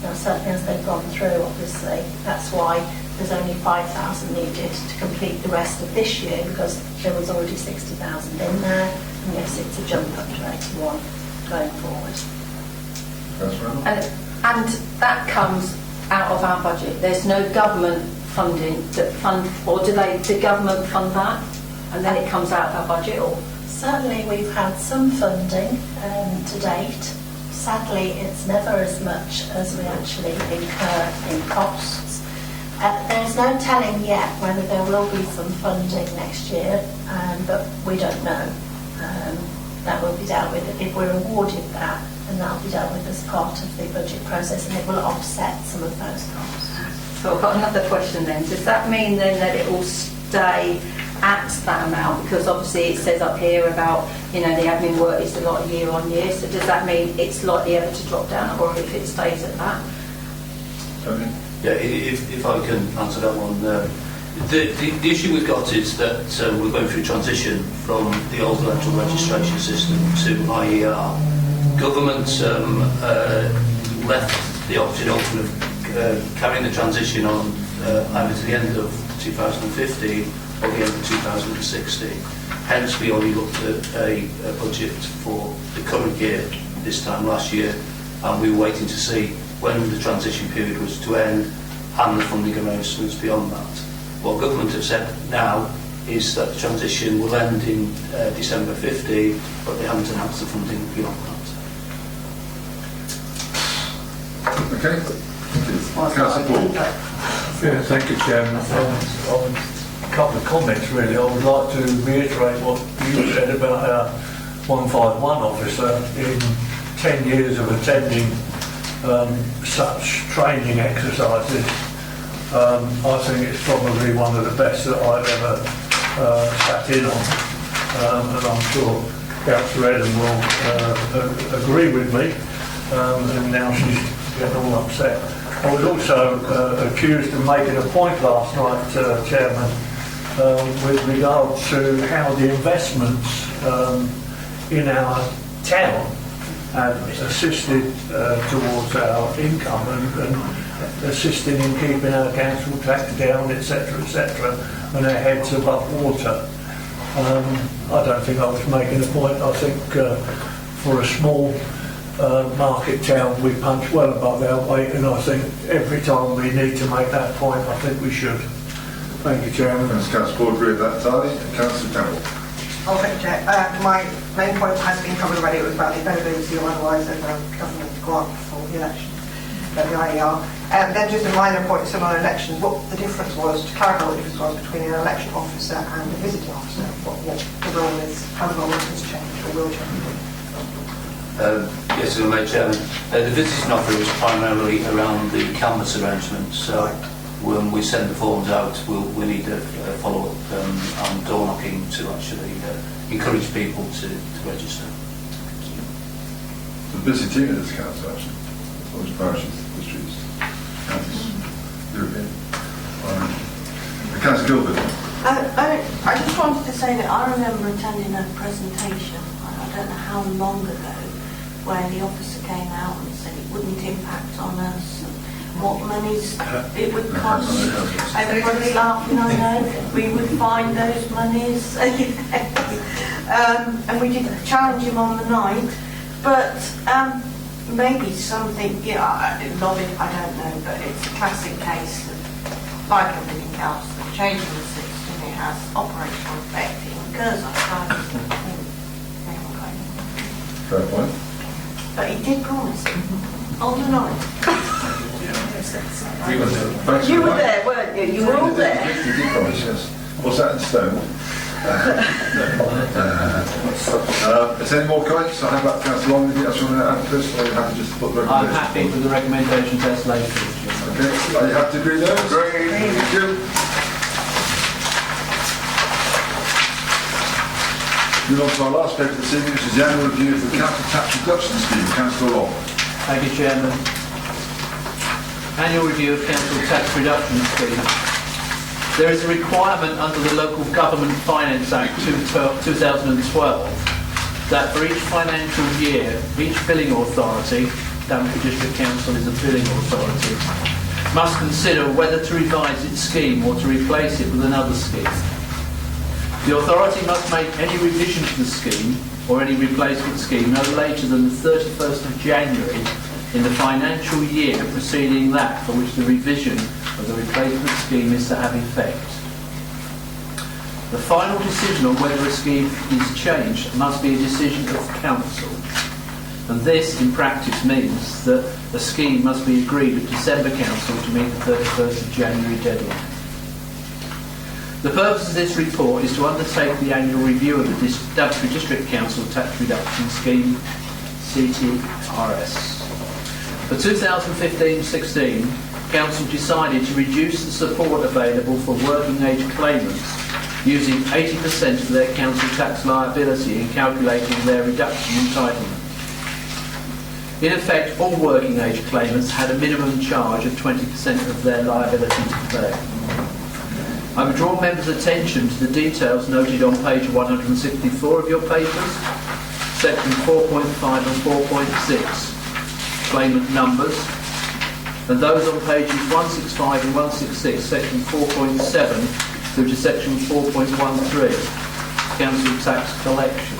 Now, certainly as they've gone through, obviously, that's why there's only 5,000 needed to complete the rest of this year because there was already 60,000 in there, and yes, it's a jump up to 81 going forward. And that comes out of our budget. There's no government funding that fund, or do the government fund that, and then it comes out of our budget, or? Certainly we've had some funding to date. Sadly, it's never as much as we actually incur in costs. There's no telling yet whether there will be some funding next year, but we don't know. That will be dealt with if we're awarded that, and that will be dealt with as part of the budget process, and it will offset some of those costs. So I've got another question then. Does that mean then that it will stay at that amount? Because obviously it says up here about, the admin work is a lot year on year, so does that mean it's likely ever to drop down, or if it stays at that? Tony? Yeah, if I can answer that one. The issue we've got is that we're going through transition from the old electoral registration system to IER. Government left the option open of carrying the transition on either to the end of 2015 or the end of 2016. Hence, we only looked at a budget for the current year this time last year, and we were waiting to see when the transition period was to end and the funding arrangements beyond that. What government have said now is that the transition will end in December 15, but they haven't announced the funding beyond that. Okay. Councillor Paul. Yeah, thank you, Chairman. A couple of comments really. I would like to reiterate what you said about our 151 officer. In 10 years of attending such training exercises, I think it's probably one of the best that I've ever sat in on, and I'm sure Councillor Eden will agree with me, and now she's getting all upset. I was also accused of making a point last night, Chairman, with regard to how the investments in our town have assisted towards our income and assisting in keeping our council tax down, etc., and our heads above water. I don't think I was making a point. I think for a small market town we punch well above our weight, and I think every time we need to make that point, I think we should. Thank you, Chairman. Thanks, Councillor Paul, agree with that entirely. Councillor Campbell. Oh, thank you, Chair. My main point has been covered already. It was about the availability or otherwise of government grant for the election, the IER. Then just a minor point still on elections, what the difference was, to clarify what the difference was between an election officer and a visiting officer, what the role is, how the role has changed or will change. Yes, Chairman. The visiting officer was primarily around the canvas arrangements, so when we send the forms out, we need to follow up on door knocking to actually encourage people to register. It's a busy team in this council, actually. All these parishes, districts, counties, European. Councillor Gilbert. I just wanted to say that I remember attending a presentation, I don't know how long ago, where the officer came out and said it wouldn't impact on us, what monies it would cost. Everybody's laughing, I know. We would find those monies. And we did challenge him on the night. But maybe something, I don't know, but it's a classic case of, like everything else, the changing the system, it has operational effect, it incurs our charges. Fair point. But he did promise on the night. You were there, weren't you? You were all there. You did promise, yes. Was that in stone? Is there any more comments? I have that Councillor Long. Anything else you want to add to this, or are you happy just to put the recommendation? I'm happy with the recommendations as later. Okay, are you happy to agree those? Agree. Thank you. Move on to our last paper this evening, which is the annual review of the council tax reduction scheme. Councillor Long. Thank you, Chairman. Annual review of council tax reduction scheme. There is a requirement under the Local Government Finance Act 2012 that for each financial year, each billing authority, Daventry District Council is a billing authority, must consider whether to revise its scheme or to replace it with another scheme. The authority must make any revision to the scheme or any replacement scheme no later than the 31st of January in the financial year preceding that for which the revision of the replacement scheme is to have effect. The final decision on whether a scheme is changed must be a decision of the council, and this in practice means that a scheme must be agreed at December Council to meet the 31st of January deadline. The purpose of this report is to undertake the annual review of the Daventry District Council Tax Reduction Scheme, CTRS. For 2015-16, Council decided to reduce the support available for working age claimants using 80% of their council tax liability in calculating their reduction entitlement. In effect, all working age claimants had a minimum charge of 20% of their liability to pay. I would draw members' attention to the details noted on page 164 of your papers, section 4.5 and 4.6, claimant numbers, and those on pages 165 and 166, section 4.7 through to section 4.13, council tax collection.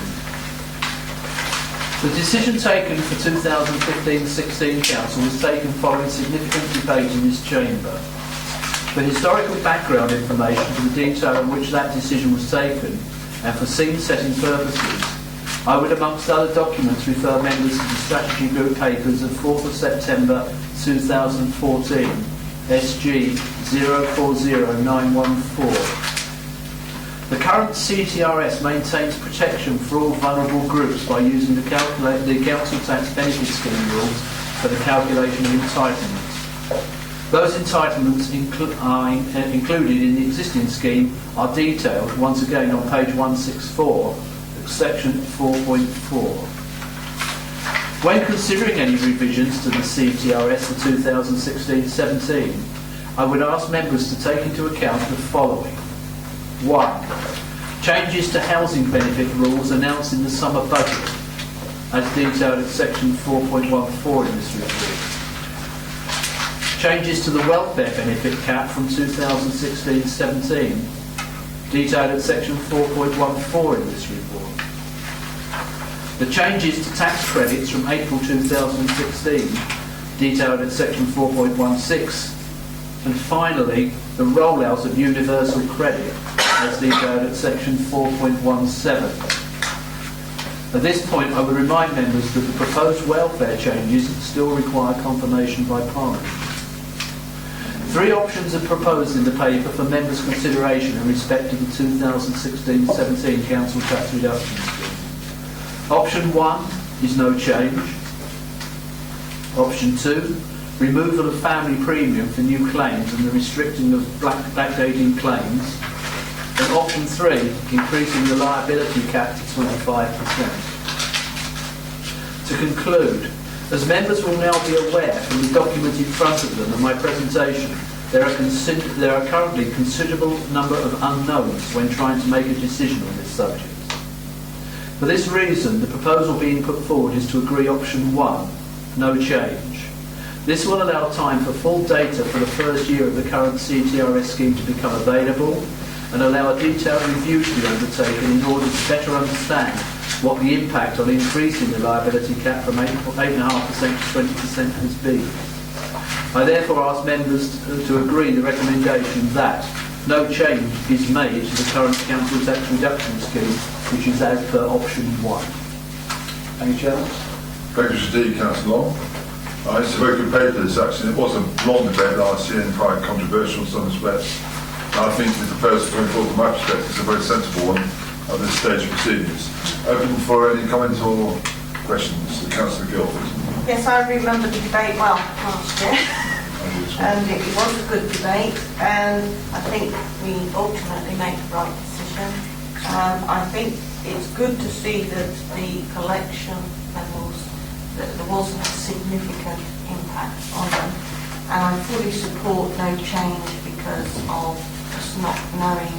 The decision taken for 2015-16 council was taken following significant debate in this chamber. For historical background information to the detail in which that decision was taken and for scene-setting purposes, I would, amongst other documents, refer members to the Strategy Group papers of 4th of September 2014, SG 040914. The current CTRS maintains protection for all vulnerable groups by using the Council Tax Benefit Scheme rules for the calculation of entitlements. Those entitlements included in the existing scheme are detailed once again on page 164, section 4.4. When considering any revisions to the CTRS for 2016-17, I would ask members to take into account the following. 1. Changes to housing benefit rules announced in the summer budget, as detailed in section 4.14 in this report. Changes to the welfare benefit cap from 2016-17, detailed at section 4.14 in this report. The changes to tax credits from April 2016, detailed at section 4.16, and finally, the rollout of universal credit, as detailed at section 4.17. At this point, I would remind members that the proposed welfare changes still require confirmation by Parliament. 3 options are proposed in the paper for members' consideration in respect to the 2016-17 Council Tax Reduction Scheme. Option 1 is no change. Option 2, removal of family premium for new claims and the restricting of backdating claims. And option 3, increasing the liability cap to 25%. To conclude, as members will now be aware from the document in front of them and my presentation, there are currently a considerable number of unknowns when trying to make a decision on this subject. For this reason, the proposal being put forward is to agree option 1, no change. This will allow time for full data for the first year of the current CTRS scheme to become available and allow a detailed review to be undertaken in order to better understand what the impact on increasing the liability cap from 8.5% to 20% has been. I therefore ask members to agree the recommendation that no change is made to the current council tax reduction scheme, which is as per option 1. Thank you, Chairman. Thank you, indeed, Councillor Long. It's a very good paper, this actually. It was a long debate last year and quite controversial in some respects. I think the proposal going forward from my perspective is a very sensible one at this stage of proceedings. Open for any comments or questions. Councillor Guildford. Yes, I remember the debate well last year. And it was a good debate, and I think we ultimately made the right decision. I think it's good to see that the collection levels, that there wasn't a significant impact on them. And I fully support no change because of just not knowing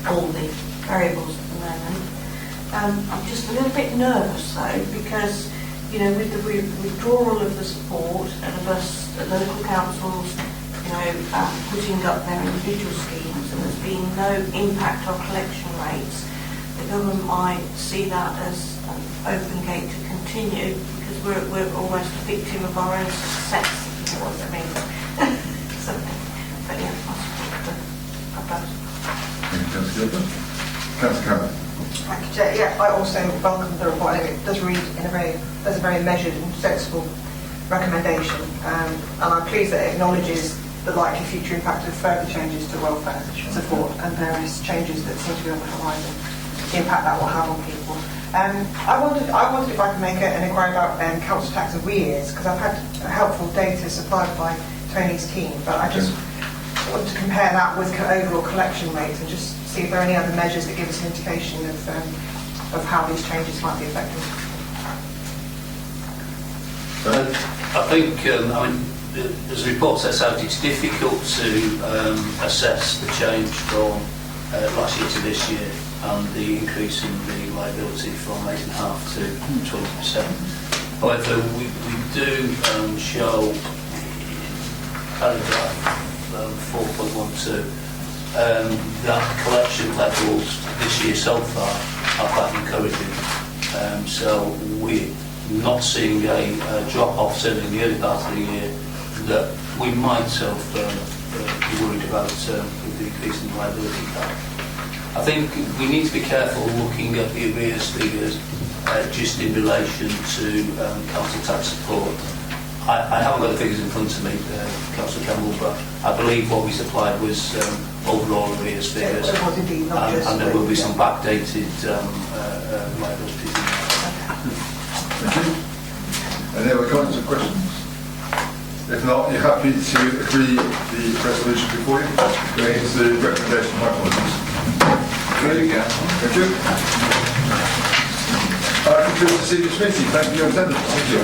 all the variables at the moment. I'm just a little bit nervous though, because with the withdrawal of the support and of us, the local councils, putting up their individual schemes, and there's been no impact on collection rates, the government might see that as an open gate to continue, because we're almost a victim of our own success, if you know what I mean. But yeah, I support the proposal. Thank you, Councillor Guildford. Councillor Cameron. Thank you, Chair. Yeah, I also welcome the report. I think it does read as a very measured and sensible recommendation, and I'm pleased that it acknowledges the likely future impact of further changes to welfare support and various changes that seem to be on the horizon, the impact that will have on people. I wondered if I could make an inquiry about council tax arrears, because I've had helpful data supplied by Tony's team, but I just wanted to compare that with overall collection rates and just see if there are any other measures that give us an indication of how these changes might be affecting. I think, as the report sets out, it's difficult to assess the change from last year to this year and the increase in the liability from 8.5% to 20%. However, we do show paragraph 4.12 that collection levels this year so far are quite encouraging. So we're not seeing a drop-off, certainly in the early part of the year, that we might have be worried about with the increase in the liability cap. I think we need to be careful looking at the arrears figures just in relation to council tax support. I haven't got the figures in front of me, Councillor Campbell, but I believe what we supplied was overall arrears figures, and there will be some backdated liabilities in there. Thank you. Any other comments or questions? If not, you're happy to agree the resolution before you? It's the recommendation. My apologies. There you go. Thank you. Concludes this evening's meeting. Thank you for your attendance. Thank you.